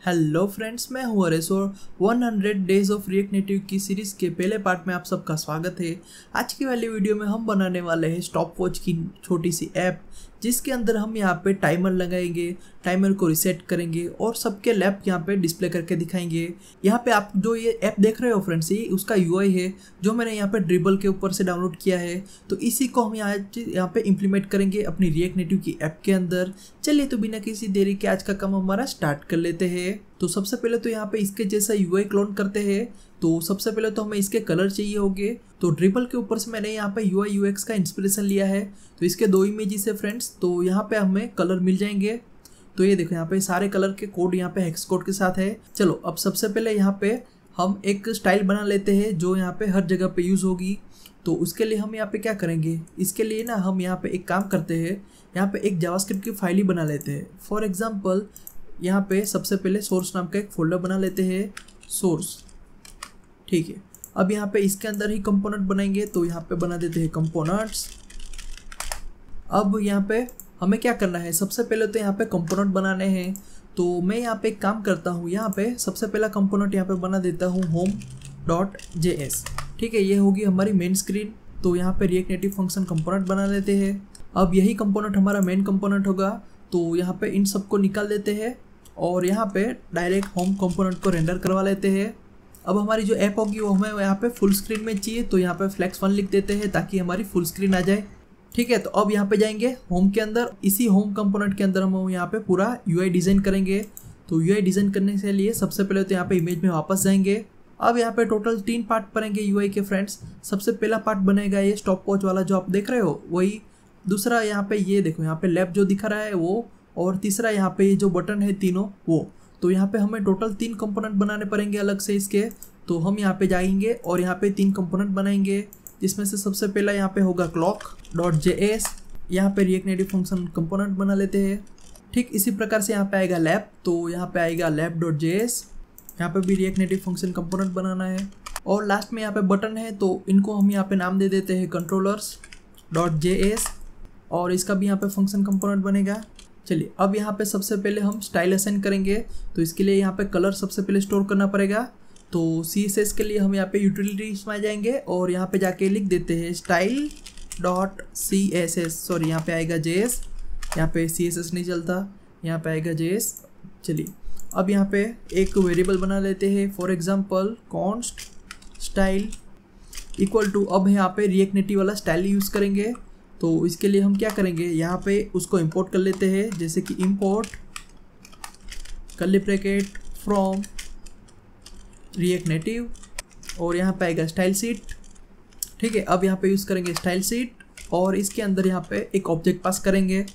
Hello friends, मैं हूँ Ares और 100 डेज ऑफ रिएक्ट नेटिव की सीरीज़ के पहले पार्ट में आप सबका स्वागत है। आज की वाली वीडियो में हम बनाने वाले हैं स्टॉप वॉच की छोटी सी ऐप, जिसके अंदर हम यहाँ पे टाइमर लगाएंगे, टाइमर को रिसेट करेंगे और सबके लैप यहाँ पे डिस्प्ले करके दिखाएंगे। यहाँ पे आप जो ये ऐप देख रहे हो फ्रेंड्स, ये उसका यूआई है जो मैंने यहाँ पे ड्रिबल के ऊपर से डाउनलोड किया है। तो इसी को हम यहाँ पे इम्प्लीमेंट करेंगे अपनी रिएक्ट नेटिव की ऐप के अंदर। चलिए तो बिना किसी देरी के आज का काम हमारा स्टार्ट कर लेते हैं। तो सबसे पहले तो यहाँ पे इसके जैसा यूआई क्लोन करते हैं। तो सबसे पहले तो हमें इसके कलर चाहिए होंगे। तो ड्रिबल के ऊपर से मैंने यहाँ पे यूआई यूएक्स का इंस्पिरेशन लिया है। तो इसके दो इमेजेस है फ्रेंड्स, तो यहाँ पे हमें कलर मिल जाएंगे। तो ये देखो यहाँ पे सारे कलर के कोड यहाँ पे हेक्स कोड के साथ है। चलो अब सबसे पहले यहाँ पे हम एक स्टाइल बना लेते हैं जो यहाँ पे हर जगह पे यूज़ होगी। तो उसके लिए हम यहाँ पे क्या करेंगे, इसके लिए ना हम यहाँ पे एक काम करते हैं, यहाँ पे एक जावास्क्रिप्ट की फाइल ही बना लेते हैं। फॉर एग्जाम्पल यहाँ पे सबसे पहले सोर्स नाम का एक फोल्डर बना लेते हैं, सोर्स। ठीक है, अब यहाँ पे इसके अंदर ही कंपोनेंट बनाएंगे। तो यहाँ पे बना देते हैं कंपोनेंट्स। अब यहाँ पे हमें क्या करना है, सबसे पहले तो यहाँ पे कंपोनेंट बनाने हैं। तो मैं यहाँ पे एक काम करता हूँ, यहाँ पे सबसे पहला कंपोनेंट यहाँ पे बना देता हूँ home.js। ठीक है, ये होगी हमारी मेन स्क्रीन। तो यहाँ पे रिएक्ट नेटिव फंक्शन कंपोनेंट बना लेते हैं। अब यही कंपोनेंट हमारा मेन कंपोनेंट होगा। तो यहाँ पे इन सबको निकाल देते हैं और यहाँ पे डायरेक्ट होम कंपोनेंट को रेंडर करवा लेते हैं। अब हमारी जो ऐप होगी वो हमें यहाँ पे फुल स्क्रीन में चाहिए। तो यहाँ पे flex 1 लिख देते हैं ताकि हमारी फुल स्क्रीन आ जाए। ठीक है, तो अब यहाँ पे जाएंगे होम के अंदर। इसी होम कंपोनेंट के अंदर हम यहाँ पे पूरा यूआई डिज़ाइन करेंगे। तो यूआई डिज़ाइन करने के लिए सबसे पहले तो यहाँ पे इमेज में वापस जाएंगे। अब यहाँ पे टोटल 3 पार्ट बनेंगे यूआई के फ्रेंड्स। सबसे पहला पार्ट बनेगा ये स्टॉप वॉच वाला जो आप देख रहे हो वही। दूसरा यहाँ पे ये देखो यहाँ पे लैप जो दिखा रहा है वो, और तीसरा यहाँ पे ये जो बटन है तीनों वो। तो यहाँ पे हमें टोटल 3 कंपोनेंट बनाने पड़ेंगे अलग से इसके। तो हम यहाँ पे जाएंगे और यहाँ पे 3 कंपोनेंट बनाएंगे, जिसमें से सबसे पहला यहाँ पे होगा clock.js। यहाँ पे रिएक्ट नेटिव फंक्शन कंपोनेंट बना लेते हैं। ठीक इसी प्रकार से यहाँ पे आएगा लैप। तो यहाँ पे आएगा lap.js। यहाँ पे भी रिएक्ट नेटिव फंक्शन कंपोनेंट बनाना है। और लास्ट में यहाँ पे बटन है, तो इनको हम यहाँ पे नाम दे देते हैं controllers.js। और इसका भी यहाँ पे फंक्शन कंपोनेंट बनेगा। चलिए अब यहाँ पे सबसे पहले हम स्टाइल असाइन करेंगे। तो इसके लिए यहाँ पे कलर सबसे पहले स्टोर करना पड़ेगा। तो CSS के लिए हम यहाँ पे यूटिलिटीज में जाएंगे और यहाँ पे जाके लिख देते हैं style.css। सॉरी, यहाँ पे आएगा JS, यहाँ पे CSS नहीं चलता, यहाँ पे आएगा JS। चलिए अब यहाँ पे एक वेरिएबल बना लेते हैं। For example const style equal to, अब यहाँ पे रिएक्ट नेटिव वाला स्टाइल यूज़ करेंगे। तो इसके लिए हम क्या करेंगे, यहाँ पे उसको इंपोर्ट कर लेते हैं, जैसे कि import curly bracket from react native और यहाँ पे आएगा स्टाइल सीट। ठीक है, अब यहाँ पे यूज़ करेंगे स्टाइल सीट और इसके अंदर यहाँ पे एक ऑब्जेक्ट पास करेंगे।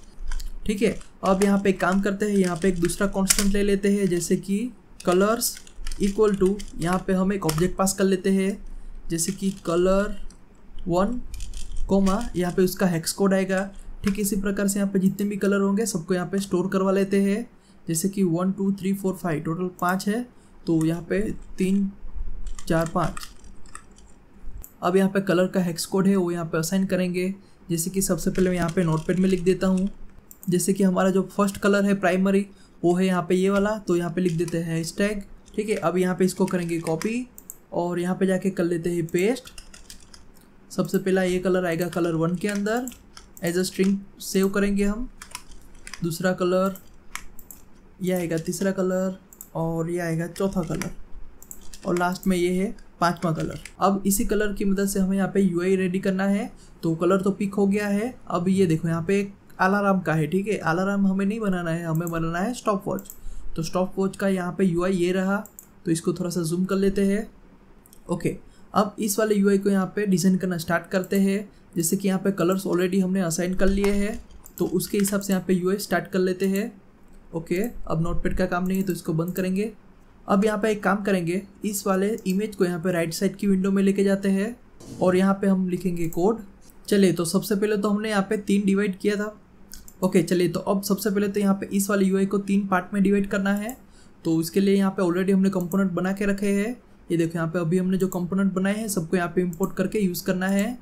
ठीक है, अब यहाँ पे एक काम करते हैं, यहाँ पे एक दूसरा कांस्टेंट ले लेते हैं, जैसे कि कलर्स इक्वल टू, यहाँ पे हम एक ऑब्जेक्ट पास कर लेते हैं, जैसे कि color1, यहाँ पे उसका हेक्स कोड आएगा। ठीक इसी प्रकार से यहाँ पे जितने भी कलर होंगे सबको यहाँ पे स्टोर करवा लेते हैं, जैसे कि 1 2 3 4 5 टोटल 5 है। तो यहाँ पे 3 4 5। अब यहाँ पे कलर का हेक्स कोड है वो यहाँ पे असाइन करेंगे, जैसे कि सबसे पहले मैं यहाँ पे नोटपैड में लिख देता हूँ, जैसे कि हमारा जो फर्स्ट कलर है प्राइमरी वो है यहाँ पे ये वाला। तो यहाँ पे लिख देते हैं हैशटैग। ठीक है, अब यहाँ पे इसको करेंगे कॉपी और यहाँ पे जाके कर लेते हैं पेस्ट। सबसे पहला ये कलर आएगा color1 के अंदर, एज अ स्ट्रिंग सेव करेंगे हम। दूसरा कलर ये आएगा, तीसरा कलर, और ये आएगा चौथा कलर, और लास्ट में ये है 5वां कलर। अब इसी कलर की मदद से हमें यहाँ पे यूआई रेडी करना है। तो कलर तो पिक हो गया है। अब ये देखो यहाँ पे एक अलार्म का है। ठीक है, अलार्म हमें नहीं बनाना है, हमें बनाना है स्टॉप वॉच। तो स्टॉप वॉच का यहाँ पे यूआई ये रहा। तो इसको थोड़ा सा जूम कर लेते हैं। ओके, अब इस वाले यूआई को यहाँ पे डिज़ाइन करना स्टार्ट करते हैं। जैसे कि यहाँ पे कलर्स ऑलरेडी हमने असाइन कर लिए हैं, तो उसके हिसाब से यहाँ पे यूआई स्टार्ट कर लेते हैं। ओके, अब नोटपैड का काम नहीं है तो इसको बंद करेंगे। अब यहाँ पे एक काम करेंगे, इस वाले इमेज को यहाँ पे राइट साइड की विंडो में लेके जाते हैं और यहाँ पे हम लिखेंगे कोड। चलिए तो सबसे पहले तो हमने यहाँ पे 3 डिवाइड किया था। ओके, चलिए तो अब सबसे पहले तो यहाँ पे इस वाले यूआई को 3 पार्ट में डिवाइड करना है। तो इसके लिए यहाँ पे ऑलरेडी हमने कंपोनेंट बना के रखे हैं। ये देखो यहाँ पे अभी हमने जो कंपोनेंट बनाए हैं सबको यहाँ पे इंपोर्ट करके यूज़ करना है।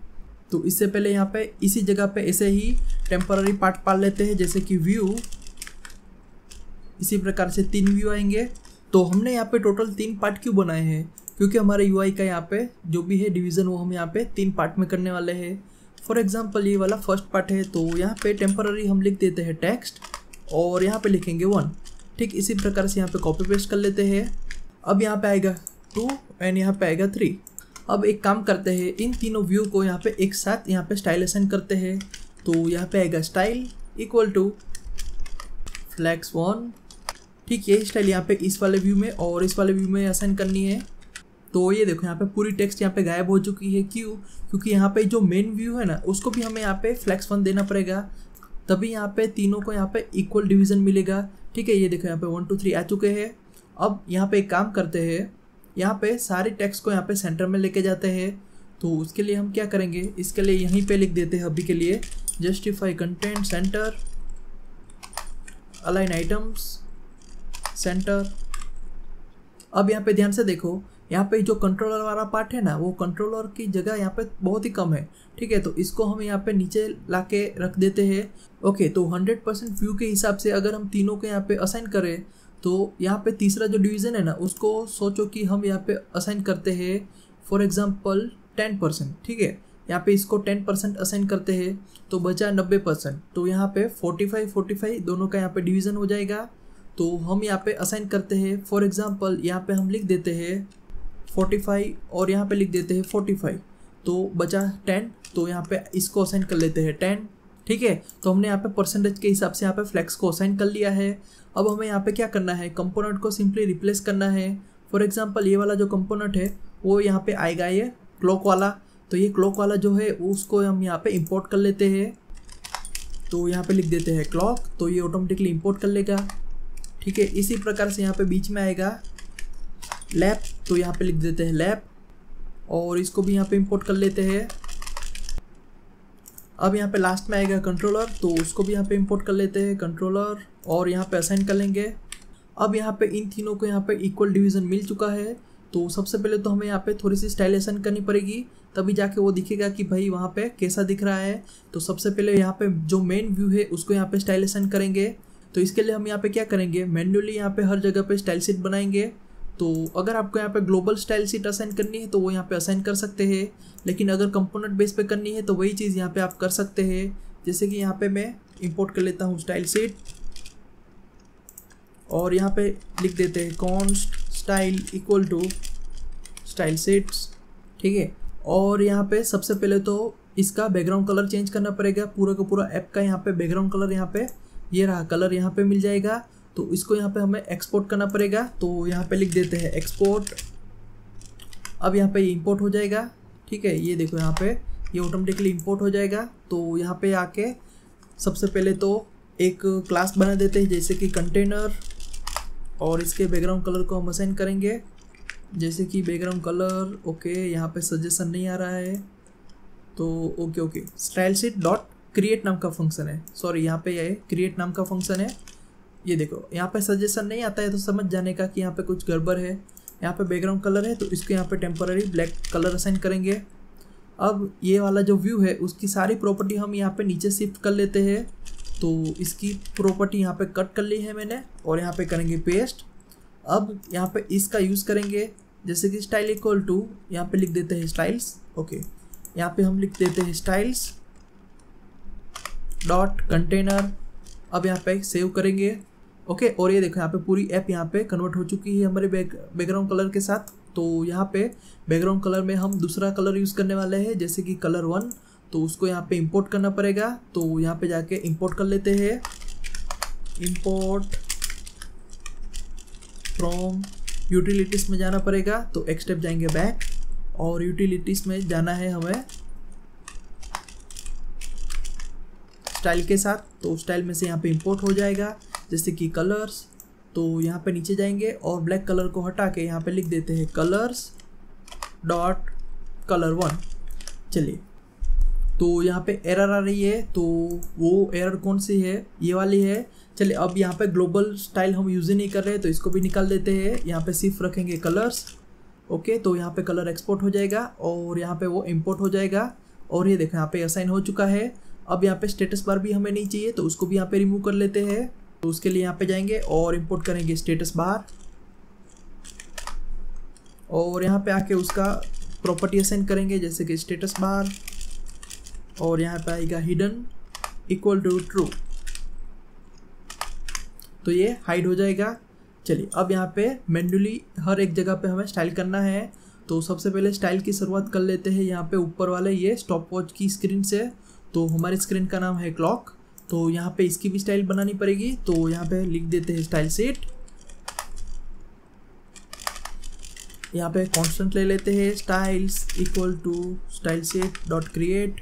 तो इससे पहले यहाँ पे इसी जगह पे ऐसे ही टेम्पररी पार्ट पाल लेते हैं, जैसे कि व्यू। इसी प्रकार से 3 व्यू आएंगे। तो हमने यहाँ पे टोटल 3 पार्ट क्यों बनाए हैं, क्योंकि हमारे यूआई का यहाँ पे जो भी है डिवीज़न वो हम यहाँ पे 3 पार्ट में करने वाले हैं। फॉर एग्जांपल ये वाला फर्स्ट पार्ट है, तो यहाँ पे टेम्पररी हम लिख देते हैं टेक्स्ट और यहाँ पे लिखेंगे 1। ठीक इसी प्रकार से यहाँ पे कॉपी पेस्ट कर लेते हैं। अब यहाँ पे आएगा 2 एंड यहाँ पे आएगा 3। अब एक काम करते हैं, इन तीनों व्यू को यहाँ पे एक साथ यहाँ पे स्टाइल असाइन करते हैं। तो यहाँ पे आएगा स्टाइल इक्वल टू flex1। ठीक यही स्टाइल यहाँ पे इस वाले व्यू में और इस वाले व्यू में असाइन करनी है। तो ये देखो यहाँ पे पूरी टेक्स्ट यहाँ पे गायब हो चुकी है। क्यों? क्योंकि यहाँ पे जो मेन व्यू है ना उसको भी हमें यहाँ पे flex1 देना पड़ेगा, तभी यहाँ पे तीनों को यहाँ पे इक्वल डिवीज़न मिलेगा। ठीक है, ये देखो यहाँ पे 1 2 3 आ चुके हैं। अब यहाँ पे एक काम करते हैं, यहाँ पे सारे टेक्स्ट को यहाँ पे सेंटर में लेके जाते हैं। तो उसके लिए हम क्या करेंगे, इसके लिए यहीं पे लिख देते हैं अभी के लिए justify content centre, align items centre. अब यहाँ पे ध्यान से देखो, यहाँ पे जो कंट्रोलर वाला पार्ट है ना वो कंट्रोलर की जगह यहाँ पे बहुत ही कम है। ठीक है, तो इसको हम यहाँ पे नीचे लाके रख देते हैं। ओके, तो 100% व्यू के हिसाब से अगर हम तीनों को यहाँ पे असाइन करें तो यहाँ पे तीसरा जो डिवीज़न है ना उसको सोचो कि हम यहाँ पे असाइन करते हैं फॉर एग्जांपल 10%। ठीक है, यहाँ पे इसको 10% असाइन करते हैं तो बचा 90%। तो यहाँ पे 45 दोनों का यहाँ पे डिवीज़न हो जाएगा। तो हम यहाँ पे असाइन करते हैं, फॉर एग्जांपल यहाँ पे हम लिख देते हैं 45 और यहाँ पे लिख देते हैं 45, तो बचा 10। तो यहाँ पे इसको असाइन कर लेते हैं 10। ठीक है, तो हमने यहाँ पे परसेंटेज के हिसाब से यहाँ पे फ्लेक्स को असाइन कर लिया है। अब हमें यहाँ पे क्या करना है, कंपोनेंट को सिंपली रिप्लेस करना है। फॉर एग्जांपल ये वाला जो कंपोनेंट है वो यहाँ पे आएगा ये क्लॉक वाला, तो ये क्लॉक वाला जो है उसको हम यहाँ पे इंपोर्ट कर लेते हैं। तो यहाँ पे लिख देते हैं क्लॉक, तो ये ऑटोमेटिकली इंपोर्ट कर लेगा। ठीक है, इसी प्रकार से यहाँ पे बीच में आएगा लैप, तो यहाँ पे लिख देते हैं लैप और इसको भी यहाँ पे इंपोर्ट कर लेते हैं। अब यहाँ पे लास्ट में आएगा कंट्रोलर, तो उसको भी यहाँ पे इंपोर्ट कर लेते हैं कंट्रोलर और यहाँ पे असाइन कर लेंगे। अब यहाँ पे इन तीनों को यहाँ पे इक्वल डिवीज़न मिल चुका है। तो सबसे पहले तो हमें यहाँ पे थोड़ी सी स्टाइल असाइन करनी पड़ेगी, तभी जाके वो दिखेगा कि भाई वहाँ पे कैसा दिख रहा है। तो सबसे पहले यहाँ पे जो मेन व्यू है उसको यहाँ पे स्टाइल असाइन करेंगे। तो इसके लिए हम यहाँ पे क्या करेंगे, मैन्युअली यहाँ पे हर जगह पे स्टाइल शीट बनाएंगे। तो अगर आपको यहाँ पे ग्लोबल स्टाइल शीट असाइन करनी है तो वो यहाँ पे असाइन कर सकते हैं, लेकिन अगर कंपोनेंट बेस पे करनी है तो वही चीज़ यहाँ पे आप कर सकते हैं। जैसे कि यहाँ पे मैं इंपोर्ट कर लेता हूँ स्टाइल शीट और यहाँ पे लिख देते हैं const style equal to style sheets. ठीक है, और यहाँ पे सबसे पहले तो इसका बैकग्राउंड कलर चेंज करना पड़ेगा। पूरा का पूरा ऐप का यहाँ पे बैकग्राउंड कलर यहाँ पे ये रहा कलर यहाँ पे मिल जाएगा। तो इसको यहाँ पे हमें एक्सपोर्ट करना पड़ेगा। तो यहाँ पे लिख देते हैं एक्सपोर्ट। अब यहाँ पे इंपोर्ट हो जाएगा। ठीक है, ये देखो यहाँ पे ये ऑटोमेटिकली इंपोर्ट हो जाएगा। तो यहाँ पे आके सबसे पहले तो एक क्लास बना देते हैं जैसे कि कंटेनर, और इसके बैकग्राउंड कलर को हम असाइन करेंगे जैसे कि बैकग्राउंड कलर। ओके, यहाँ पे सजेशन नहीं आ रहा है तो okay style sheet dot create नाम का फंक्शन है। सॉरी, यहाँ पे ये क्रिएट नाम का फंक्शन है। ये देखो यहाँ पे सजेशन नहीं आता है तो समझ जाने का कि यहाँ पे कुछ गड़बड़ है। यहाँ पे बैकग्राउंड कलर है तो इसको यहाँ पे टेम्पररी ब्लैक कलर असाइन करेंगे। अब ये वाला जो व्यू है उसकी सारी प्रॉपर्टी हम यहाँ पे नीचे शिफ्ट कर लेते हैं। तो इसकी प्रॉपर्टी यहाँ पे कट कर ली है मैंने और यहाँ पे करेंगे पेस्ट। अब यहाँ पे इसका यूज़ करेंगे जैसे कि स्टाइल इक्वल टू यहाँ पे लिख देते हैं स्टाइल्स। ओके, यहाँ पे हम लिख देते हैं स्टाइल्स डॉट कंटेनर। अब यहाँ पे सेव करेंगे। ओके, और ये देखो यहाँ पे पूरी ऐप यहाँ पे कन्वर्ट हो चुकी है हमारे बैकग्राउंड कलर के साथ। तो यहाँ पे बैकग्राउंड कलर में हम दूसरा कलर यूज़ करने वाले हैं जैसे कि कलर 1। तो उसको यहाँ पे इंपोर्ट करना पड़ेगा। तो यहाँ पे जाके इंपोर्ट कर लेते हैं, इंपोर्ट फ्रॉम यूटिलिटीज़ में जाना पड़ेगा। तो एक स्टेप जाएंगे बैक और यूटिलिटीज़ में जाना है हमें स्टाइल के साथ। तो स्टाइल में से यहाँ पे इंपोर्ट हो जाएगा जैसे कि कलर्स। तो यहाँ पे नीचे जाएंगे और ब्लैक कलर को हटा के यहाँ पे लिख देते हैं कलर्स डॉट कलर 1। चलिए, तो यहाँ पे एरर आ रही है, तो वो एरर कौन सी है, ये वाली है। चलिए, अब यहाँ पे ग्लोबल स्टाइल हम यूज़ ही नहीं कर रहे तो इसको भी निकाल देते हैं। यहाँ पे सिर्फ रखेंगे कलर्स। ओके, तो यहाँ पे कलर एक्सपोर्ट हो जाएगा और यहाँ पे वो इंपोर्ट हो जाएगा। और ये देखो यहाँ पे असाइन हो चुका है। अब यहाँ पे स्टेटस बार भी हमें नहीं चाहिए तो उसको भी यहाँ पे रिमूव कर लेते हैं। तो उसके लिए यहाँ पे जाएंगे और इंपोर्ट करेंगे स्टेटस बार। और यहाँ पे आके उसका प्रॉपर्टी असाइन करेंगे, जैसे कि स्टेटस बार, और यहाँ पे आएगा हिडन इक्वल टू ट्रू, तो ये हाइड हो जाएगा। चलिए अब यहाँ पे मैन्युअली हर एक जगह पे हमें स्टाइल करना है, तो सबसे पहले स्टाइल की शुरुआत कर लेते हैं यहाँ पे ऊपर वाले ये स्टॉप वॉच की स्क्रीन से। तो हमारी स्क्रीन का नाम है क्लॉक, तो यहाँ पे इसकी भी स्टाइल बनानी पड़ेगी। तो यहाँ पे लिख देते हैं स्टाइल सेट, यहाँ पे कांस्टेंट ले लेते हैं styles equal to style set dot create,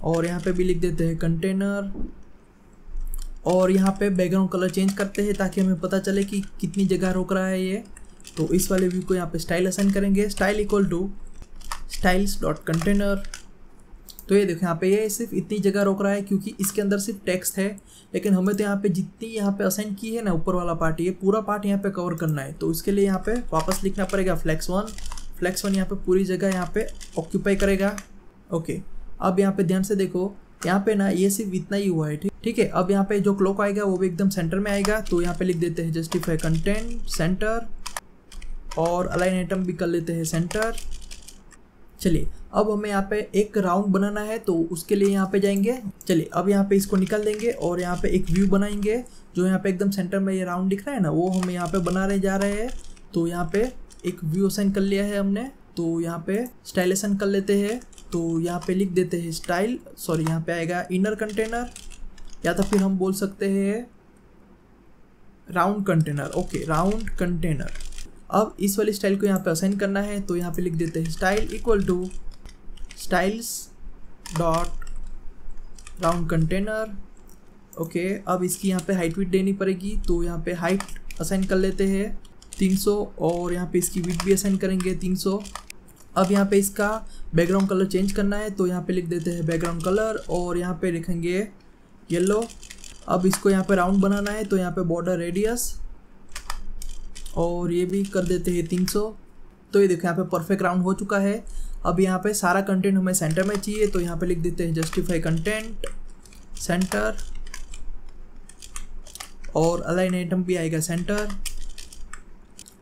और यहाँ पे भी लिख देते हैं कंटेनर, और यहाँ पे बैकग्राउंड कलर चेंज करते हैं ताकि हमें पता चले कि कितनी जगह रोक रहा है ये। तो इस वाले व्यू को यहाँ पे स्टाइल असाइन करेंगे, style equal to styles dot container. तो ये देखो यहाँ पे ये सिर्फ इतनी जगह रोक रहा है क्योंकि इसके अंदर सिर्फ टेक्स्ट है, लेकिन हमें तो यहाँ पे जितनी यहाँ पे असाइन की है ना ऊपर वाला पार्ट, ये पूरा पार्ट यहाँ पे कवर करना है। तो इसके लिए यहाँ पे वापस लिखना पड़ेगा फ्लेक्स वन यहाँ पे पूरी जगह यहाँ पे ऑक्यूपाई करेगा। ओके, अब यहाँ पे ध्यान से देखो, यहाँ पे ना ये सिर्फ इतना ही हुआ है, ठीक है। अब यहाँ पे जो क्लॉक आएगा वो भी एकदम सेंटर में आएगा, तो यहाँ पे लिख देते हैं जस्टिफाई कंटेंट सेंटर, और अलाइन आइटम भी कर लेते हैं सेंटर। चलिए अब हमें यहाँ पे एक राउंड बनाना है, तो उसके लिए यहाँ पे जाएंगे। चलिए अब यहाँ पे इसको निकाल देंगे और यहाँ पे एक व्यू बनाएंगे, जो यहाँ पे एकदम सेंटर में ये राउंड दिख रहा है ना, वो हम यहाँ पे बनाने जा रहे हैं। तो यहाँ पे एक व्यू असाइन कर लिया है हमने, तो यहाँ पे स्टाइल असाइन कर लेते हैं। तो यहाँ पे लिख देते हैं स्टाइल, सॉरी यहाँ पे आएगा इनर कंटेनर, या तो फिर हम बोल सकते हैं round container. Okay, round container. अब इस वाली स्टाइल को यहाँ पे असाइन करना है, तो यहाँ पे लिख देते हैं style equal to styles dot round container. Okay, अब इसकी यहाँ पे हाइट विड्थ देनी पड़ेगी, तो यहाँ पे हाइट असाइन कर लेते हैं 300, और यहाँ पे इसकी विड्थ भी असाइन करेंगे 300। अब यहाँ पे इसका बैकग्राउंड कलर चेंज करना है, तो यहाँ पे लिख देते हैं बैकग्राउंड कलर, और यहाँ पे लिखेंगे येलो। अब इसको यहाँ पे राउंड बनाना है, तो यहाँ पे बॉर्डर रेडियस, और ये भी कर देते हैं 300। तो ये देखो यहाँ पे परफेक्ट राउंड हो चुका है। अब यहाँ पे सारा कंटेंट हमें सेंटर में चाहिए, तो यहाँ पे लिख देते हैं जस्टिफाई कंटेंट सेंटर, और अलाइन आइटम भी आएगा सेंटर।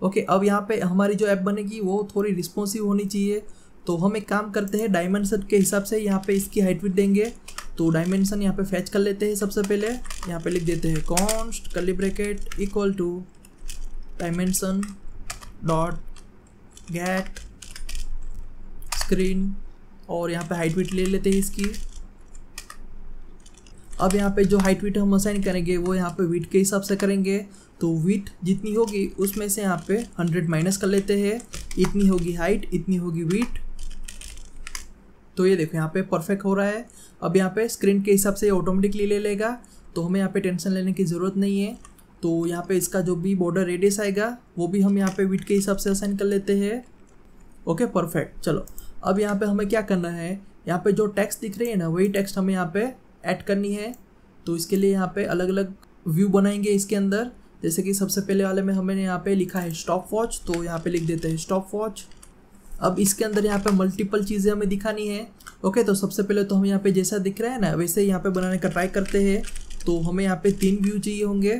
ओके, अब यहाँ पे हमारी जो ऐप बनेगी वो थोड़ी रिस्पॉन्सिव होनी चाहिए, तो हम एक काम करते हैं डायमेंशन के हिसाब से यहाँ पे इसकी हाइट विड्थ देंगे। तो डायमेंशन यहाँ पे फैच कर लेते हैं। सबसे पहले यहाँ पे लिख देते हैं const curly bracket equal to dimension dot get screen, और यहाँ पे हाइट विड्थ ले लेते हैं इसकी। अब यहाँ पे जो हाइट विड्थ हम असाइन करेंगे वो यहाँ पे विड्थ के हिसाब से करेंगे, तो विड्थ जितनी होगी उसमें से यहाँ पे 100 माइनस कर लेते हैं। इतनी होगी हाइट, इतनी होगी विड्थ। तो ये देखो यहाँ पे परफेक्ट हो रहा है। अब यहाँ पे स्क्रीन के हिसाब से ऑटोमेटिकली ले लेगा, तो हमें यहाँ पे टेंशन लेने की ज़रूरत नहीं है। तो यहाँ पे इसका जो भी बॉर्डर रेडियस आएगा वो भी हम यहाँ पे विड्थ के हिसाब से असाइन कर लेते हैं। Okay, perfect. चलो अब यहाँ पे हमें क्या करना है, यहाँ पे जो टेक्स्ट दिख रही है ना वही टेक्स्ट हमें यहाँ पे ऐड करनी है। तो इसके लिए यहाँ पे अलग अलग व्यू बनाएंगे इसके अंदर। जैसे कि सबसे पहले वाले में हमने यहाँ पे लिखा है स्टॉप वॉच, तो यहाँ पे लिख देते हैं स्टॉप वॉच। अब इसके अंदर यहाँ पे मल्टीपल चीज़ें हमें दिखानी है। ओके, तो सबसे पहले तो हम यहाँ पे जैसा दिख रहा है ना वैसे ही यहाँ पे बनाने का ट्राई करते हैं। तो हमें यहाँ पे 3 व्यू चाहिए होंगे,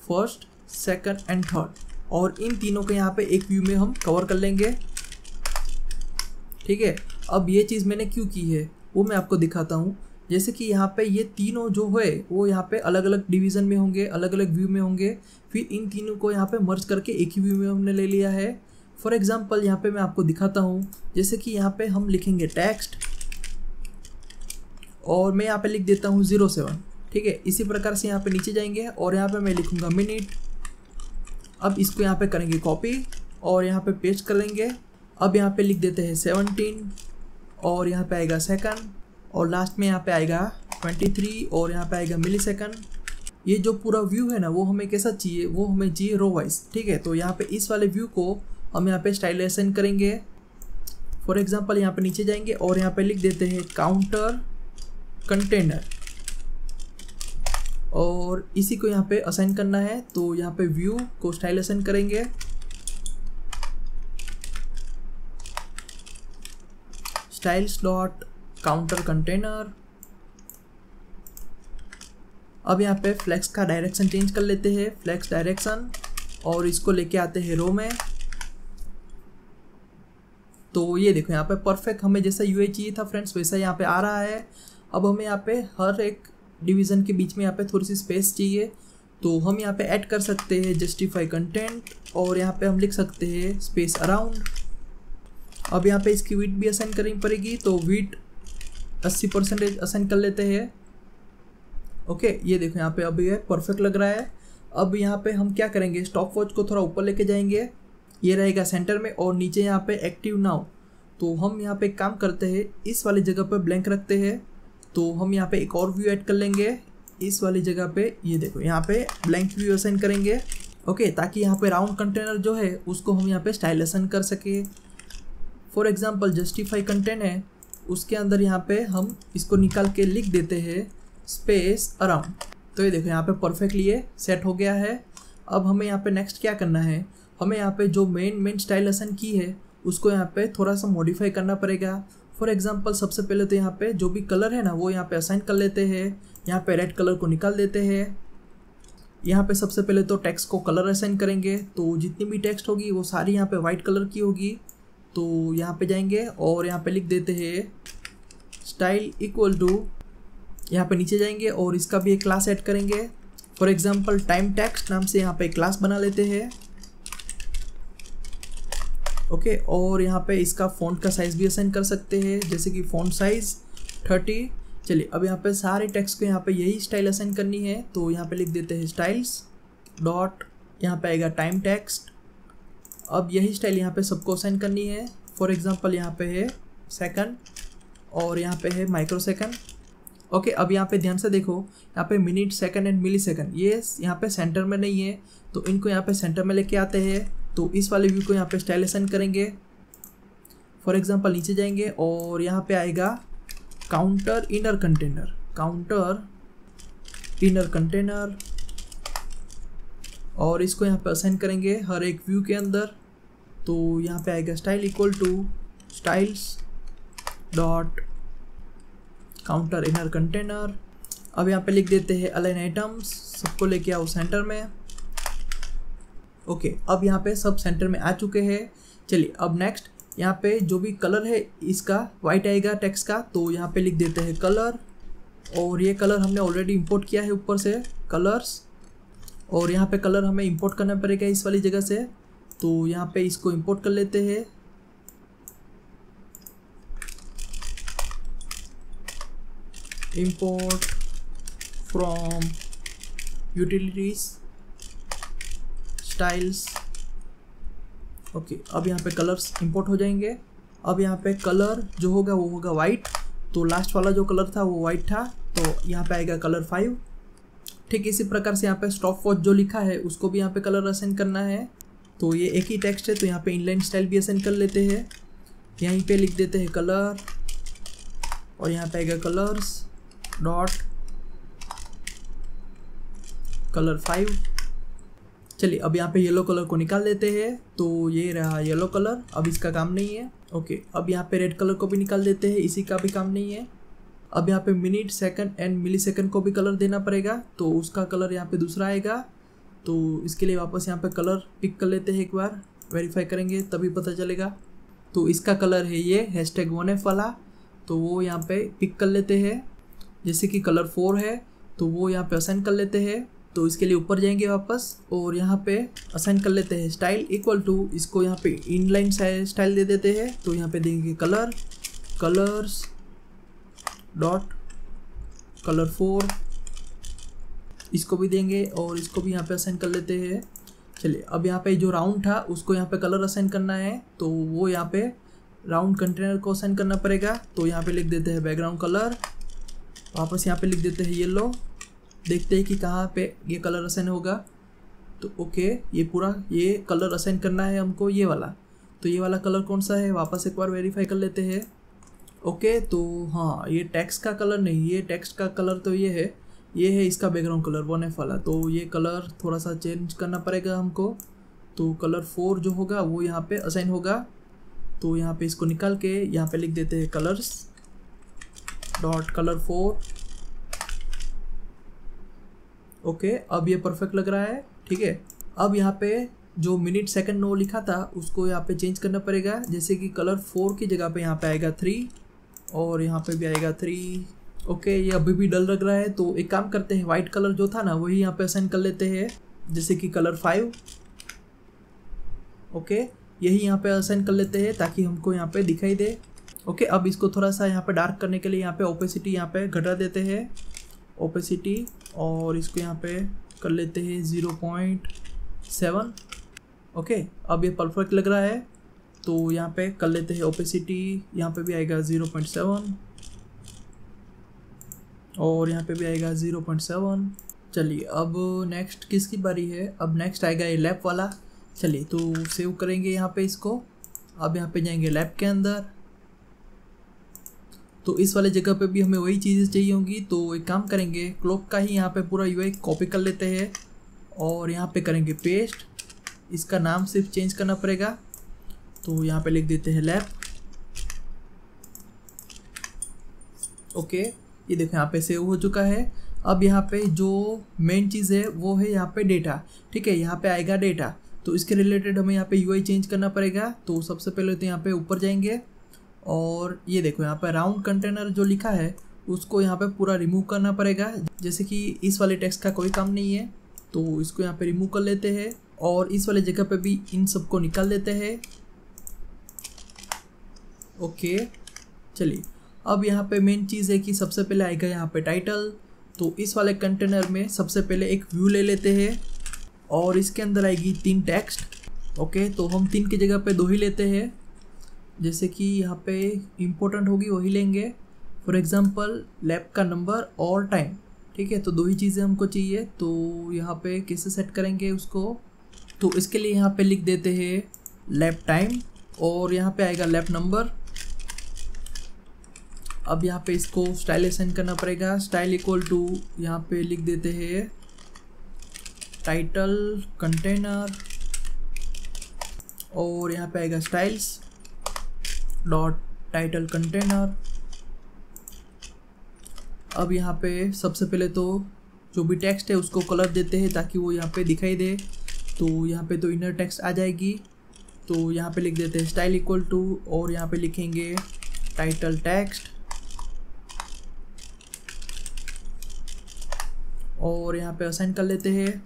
फर्स्ट, सेकंड एंड थर्ड, और इन तीनों को यहाँ पे एक व्यू में हम कवर कर लेंगे। ठीक है, अब ये चीज़ मैंने क्यों की है वो मैं आपको दिखाता हूँ। जैसे कि यहाँ पे ये तीनों जो है वो यहाँ पे अलग अलग डिवीज़न में होंगे, अलग अलग व्यू में होंगे। फिर इन तीनों को यहाँ पे मर्ज करके एक ही व्यू में हमने ले लिया है। फॉर एग्जांपल यहाँ पे मैं आपको दिखाता हूँ। जैसे कि यहाँ पे हम लिखेंगे टेक्स्ट, और मैं यहाँ पे लिख देता हूँ 07। ठीक है, इसी प्रकार से यहाँ पे नीचे जाएंगे और यहाँ पे मैं लिखूँगा मिनट। अब इसको यहाँ पे करेंगे कॉपी और यहाँ पे पेस्ट कर लेंगे। अब यहाँ पे लिख देते हैं 17, और यहाँ पे आएगा सेकंड, और लास्ट में यहाँ पे आएगा 23, और यहाँ पे आएगा मिली सेकंड। ये जो पूरा व्यू है ना वो हमें कैसा चाहिए, वो हमें चाहिए रो वाइज। ठीक है, तो यहाँ पे इस वाले व्यू को हम यहाँ पे स्टाइलाइजेशन करेंगे। फॉर एग्जांपल यहाँ पे नीचे जाएंगे और यहाँ पे लिख देते हैं काउंटर कंटेनर, और इसी को यहाँ पे असाइन करना है। तो यहाँ पे व्यू को स्टाइलाइजेशन करेंगे, स्टाइल्स डॉट काउंटर कंटेनर। अब यहाँ पे फ्लेक्स का डायरेक्शन चेंज कर लेते हैं, फ्लेक्स डायरेक्शन, और इसको लेके आते हैं रो में। तो ये देखो यहाँ पे परफेक्ट हमें जैसा यूआई चाहिए था फ्रेंड्स वैसा यहाँ पे आ रहा है। अब हमें यहाँ पे हर एक डिवीज़न के बीच में यहाँ पे थोड़ी सी स्पेस चाहिए, तो हम यहाँ पे ऐड कर सकते हैं जस्टिफाई कंटेंट, और यहाँ पे हम लिख सकते हैं स्पेस अराउंड। अब यहाँ पे इसकी विड्थ भी असाइन करनी पड़ेगी, तो विड्थ 80% असाइन कर लेते हैं। ओके, ये देखो यहाँ पे अभी ये परफेक्ट लग रहा है। अब यहाँ पे हम क्या करेंगे, स्टॉप वॉच को थोड़ा ऊपर लेके जाएंगे, ये रहेगा सेंटर में, और नीचे यहाँ पे एक्टिव नाउ। तो हम यहाँ पे काम करते हैं, इस वाली जगह पे ब्लैंक रखते हैं, तो हम यहाँ पे एक और व्यू ऐड कर लेंगे इस वाली जगह पे। ये देखो यहाँ पे ब्लैंक व्यू असाइन करेंगे। ओके, ताकि यहाँ पे राउंड कंटेनर जो है उसको हम यहाँ पे स्टाइल असाइन कर सके। फॉर एग्जांपल जस्टिफाई कंटेंट है, उसके अंदर यहाँ पे हम इसको निकाल के लिख देते हैं स्पेस अराउंड। तो ये देखो यहाँ पे परफेक्टली ये सेट हो गया है। अब हमें यहाँ पे नेक्स्ट क्या करना है, हमें यहाँ पे जो मेन स्टाइल असाइन की है उसको यहाँ पे थोड़ा सा मॉडिफाई करना पड़ेगा। फॉर एग्जांपल सबसे पहले तो यहाँ पे जो भी कलर है ना वो यहाँ पे असाइन कर लेते हैं। यहाँ पे रेड कलर को निकाल देते हैं। यहाँ पे सबसे पहले तो टेक्स्ट को कलर असाइन करेंगे, तो जितनी भी टेक्स्ट होगी वो सारी यहाँ पे वाइट कलर की होगी। तो यहाँ पे जाएंगे और यहाँ पे लिख देते हैं स्टाइल इक्वल टू, यहाँ पे नीचे जाएंगे और इसका भी एक क्लास ऐड करेंगे। फॉर एग्जांपल टाइम टेक्स्ट नाम से यहाँ पे एक क्लास बना लेते हैं। ओके, और यहाँ पे इसका फ़ॉन्ट का साइज़ भी असाइन कर सकते हैं, जैसे कि फ़ॉन्ट साइज़ 30। चलिए अब यहाँ पे सारे टेक्स्ट को यहाँ पे यही स्टाइल असाइन करनी है, तो यहाँ पे लिख देते हैं स्टाइल्स डॉट, यहाँ पे आएगा टाइम टेक्स्ट। अब यही स्टाइल यहाँ पे सबको असाइन करनी है। फॉर एग्जांपल यहाँ पे है सेकंड और यहाँ पे है माइक्रो सेकंड। ओके, अब यहाँ पे ध्यान से देखो, यहाँ पे minute, second and millisecond ये यहाँ पे सेंटर में नहीं है, तो इनको यहाँ पे सेंटर में लेके आते हैं। तो इस वाले व्यू को यहाँ पे स्टाइल असाइन करेंगे। फॉर एग्जांपल नीचे जाएंगे और यहाँ पे आएगा counter inner container, counter inner container, और इसको यहाँ पे असाइन करेंगे हर एक व्यू के अंदर। तो यहाँ पे आएगा style equal to styles dot counter inner container. अब यहाँ पे लिख देते हैं अलाइन आइटम्स, सबको लेके आओ सेंटर में। ओके, अब यहाँ पे सब सेंटर में आ चुके हैं। चलिए अब नेक्स्ट यहाँ पे जो भी कलर है इसका वाइट आएगा टेक्स्ट का, तो यहाँ पे लिख देते हैं कलर, और ये कलर हमने ऑलरेडी इंपोर्ट किया है ऊपर से कलर्स, और यहाँ पे कलर हमें इंपोर्ट करना पड़ेगा इस वाली जगह से। तो यहाँ पे इसको इंपोर्ट कर लेते हैं। Import from utilities styles. Okay, अब यहाँ पे कलर्स इंपोर्ट हो जाएंगे। अब यहाँ पे कलर जो होगा वो होगा वाइट, तो लास्ट वाला जो कलर था वो वाइट था, तो यहाँ पे आएगा कलर 5। ठीक इसी प्रकार से यहाँ पे स्टॉप वॉच जो लिखा है उसको भी यहाँ पे कलर असाइन करना है। तो ये एक ही टेक्स्ट है, तो यहाँ पे इनलाइन स्टाइल भी असाइन कर लेते हैं। यहीं पे लिख देते हैं कलर, और यहाँ पे आएगा कलर्स डॉट कलर 5। चलिए अब यहाँ पे येलो कलर को निकाल देते हैं, तो ये रहा येलो कलर, अब इसका काम नहीं है। ओके, अब यहाँ पे रेड कलर को भी निकाल देते हैं, इसी का भी काम नहीं है। अब यहाँ पे minute, second and millisecond को भी कलर देना पड़ेगा, तो उसका कलर यहाँ पे दूसरा आएगा। तो इसके लिए वापस यहाँ पे कलर पिक कर लेते हैं, एक बार वेरीफाई करेंगे तभी पता चलेगा। तो इसका कलर है ये #1F वाला, तो वो यहाँ पे पिक कर लेते हैं। जैसे कि कलर 4 है तो वो यहाँ पे असाइन कर लेते हैं। तो इसके लिए ऊपर जाएंगे वापस और यहाँ पे असाइन कर लेते हैं स्टाइल इक्वल टू, इसको यहाँ पे इनलाइन स्टाइल दे देते हैं। तो यहाँ पे देंगे कलर, कलर्स डॉट कलर 4, इसको भी देंगे और इसको भी यहाँ पे असाइन कर लेते हैं। चलिए अब यहाँ पे जो राउंड था उसको यहाँ पे कलर असाइन करना है, तो वो यहाँ पे राउंड कंटेनर को असाइन करना पड़ेगा। तो यहाँ पे लिख देते हैं बैकग्राउंड कलर, वापस यहाँ पे लिख देते हैं येलो, देखते हैं कि कहाँ पे ये कलर असाइन होगा। तो ओके, ये पूरा ये कलर असाइन करना है हमको, ये वाला। तो ये वाला कलर कौन सा है, वापस एक बार वेरीफाई कर लेते हैं। ओके, तो हाँ ये टेक्स्ट का कलर नहीं, ये टेक्स्ट का कलर तो ये है इसका बैकग्राउंड कलर 1F वाला। तो ये कलर थोड़ा सा चेंज करना पड़ेगा हमको। तो कलर 4 जो होगा वो यहाँ पे असाइन होगा। तो यहाँ पे इसको निकाल के यहाँ पे लिख देते हैं कलर्स डॉट कलर 4, ओके, अब ये परफेक्ट लग रहा है। ठीक है, अब यहाँ पे जो मिनट सेकंड नो लिखा था उसको यहाँ पे चेंज करना पड़ेगा। जैसे कि कलर 4 की जगह पे यहाँ पे आएगा 3 और यहाँ पे भी आएगा 3। ओके, ये अभी भी डल लग रहा है, तो एक काम करते हैं, वाइट कलर जो था ना वही यहाँ पे असाइन कर लेते हैं, जैसे कि कलर 5। ओके, यही यहाँ पे असाइन कर लेते हैं ताकि हमको यहाँ पे दिखाई दे। ओके, अब इसको थोड़ा सा यहाँ पे डार्क करने के लिए यहाँ पे ओपेसिटी यहाँ पे घटा देते हैं, ओपेसिटी, और इसको यहाँ पे कर लेते हैं 0.7। ओके, अब ये परफेक्ट लग रहा है, तो यहाँ पे कर लेते हैं ओपेसिटी, यहाँ पे भी आएगा 0.7 और यहाँ पे भी आएगा 0.7। चलिए, अब नेक्स्ट किसकी बारी है? अब नेक्स्ट आएगा ये लैप वाला। चलिए, तो सेव करेंगे यहाँ पे इसको। अब यहाँ पे जाएंगे लैप के अंदर, तो इस वाले जगह पे भी हमें वही चीज़ें चाहिए होंगी। तो एक काम करेंगे, क्लॉक का ही यहाँ पे पूरा यूआई कॉपी कर लेते हैं और यहाँ पे करेंगे पेस्ट। इसका नाम सिर्फ चेंज करना पड़ेगा, तो यहाँ पे लिख देते हैं लैप। ओके, ये देखो यहाँ पे सेव हो चुका है। अब यहाँ पे जो मेन चीज़ है वो है यहाँ पे डेटा। ठीक है, यहाँ पे आएगा डेटा, तो इसके रिलेटेड हमें यहाँ पे यूआई चेंज करना पड़ेगा। तो सबसे पहले तो यहाँ पे ऊपर जाएंगे और ये देखो यहाँ पे राउंड कंटेनर जो लिखा है उसको यहाँ पे पूरा रिमूव करना पड़ेगा। जैसे कि इस वाले टेक्स्ट का कोई काम नहीं है, तो इसको यहाँ पे रिमूव कर लेते हैं और इस वाले जगह पे भी इन सबको निकाल देते हैं। ओके, चलिए, अब यहाँ पे मेन चीज़ है कि सबसे पहले आएगा यहाँ पे टाइटल। तो इस वाले कंटेनर में सबसे पहले एक व्यू ले लेते हैं और इसके अंदर आएगी 3 टेक्स्ट। ओके, तो हम 3 की जगह पे 2 ही लेते हैं, जैसे कि यहाँ पे इम्पोर्टेंट होगी वही लेंगे। फॉर एग्जांपल लैब का नंबर और टाइम। ठीक है, तो 2 ही चीज़ें हमको चाहिए, तो यहाँ पे कैसे सेट करेंगे उसको? तो इसके लिए यहाँ पे लिख देते हैं लैब टाइम और यहाँ पे आएगा लैब नंबर। अब यहाँ पे इसको स्टाइल असाइन करना पड़ेगा। स्टाइल इक्वल टू यहाँ पे लिख देते हैं टाइटल कंटेनर और यहाँ पे आएगा स्टाइल्स डॉट टाइटल कंटेनर। अब यहाँ पे सबसे पहले तो जो भी टेक्स्ट है उसको कलर देते हैं ताकि वो यहाँ पे दिखाई दे। तो यहाँ पे तो इनर टेक्स्ट आ जाएगी, तो यहाँ पे लिख देते हैं स्टाइल इक्वल टू और यहाँ पे लिखेंगे टाइटल टेक्स्ट और यहाँ पे असाइन कर लेते हैं।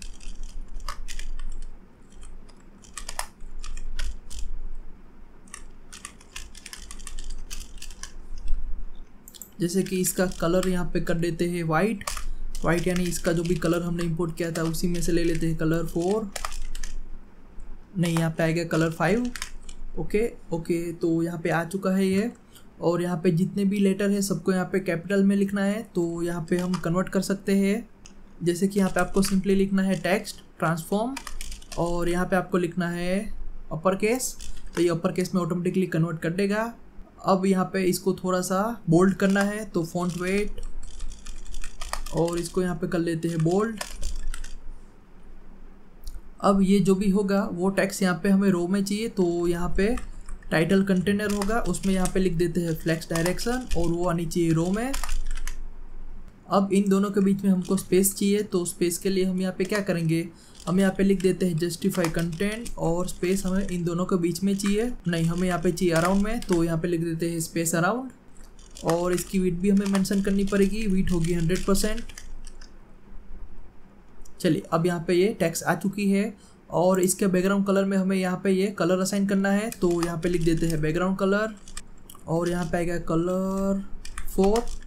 जैसे कि इसका कलर यहाँ पे कर देते हैं वाइट यानी इसका जो भी कलर हमने इंपोर्ट किया था उसी में से ले लेते हैं कलर 4, नहीं यहाँ पे आएगा कलर 5। ओके, तो यहाँ पे आ चुका है ये। और यहाँ पे जितने भी लेटर है सबको यहाँ पे कैपिटल में लिखना है, तो यहाँ पे हम कन्वर्ट कर सकते हैं। जैसे कि यहाँ पे आपको सिंपली लिखना है टेक्स्ट ट्रांसफॉर्म और यहाँ पे आपको लिखना है अपर केस, तो ये अपर केस में ऑटोमेटिकली कन्वर्ट कर देगा। अब यहाँ पे इसको थोड़ा सा बोल्ड करना है, तो फॉन्ट वेट और इसको यहाँ पे कर लेते हैं बोल्ड। अब ये जो भी होगा वो टेक्स्ट यहाँ पे हमें रो में चाहिए, तो यहाँ पे टाइटल कंटेनर होगा उसमें यहाँ पे लिख देते हैं फ्लेक्स डायरेक्शन और वो आनी चाहिए रो में। अब इन दोनों के बीच में हमको स्पेस चाहिए, तो स्पेस के लिए हम यहाँ पे क्या करेंगे, हम यहाँ पे लिख देते हैं जस्टिफाई कंटेंट और स्पेस हमें इन दोनों के बीच में चाहिए, नहीं हमें यहाँ पे चाहिए अराउंड में, तो यहाँ पे लिख देते हैं स्पेस अराउंड और इसकी विड्थ भी हमें मेंशन करनी पड़ेगी, विड्थ होगी 100%। चलिए, अब यहाँ पे ये टेक्स्ट आ चुकी है और इसके बैकग्राउंड कलर में हमें यहाँ पे ये कलर असाइन करना है, तो यहाँ पे लिख देते हैं बैकग्राउंड कलर और यहाँ पे आएगा कलर 4।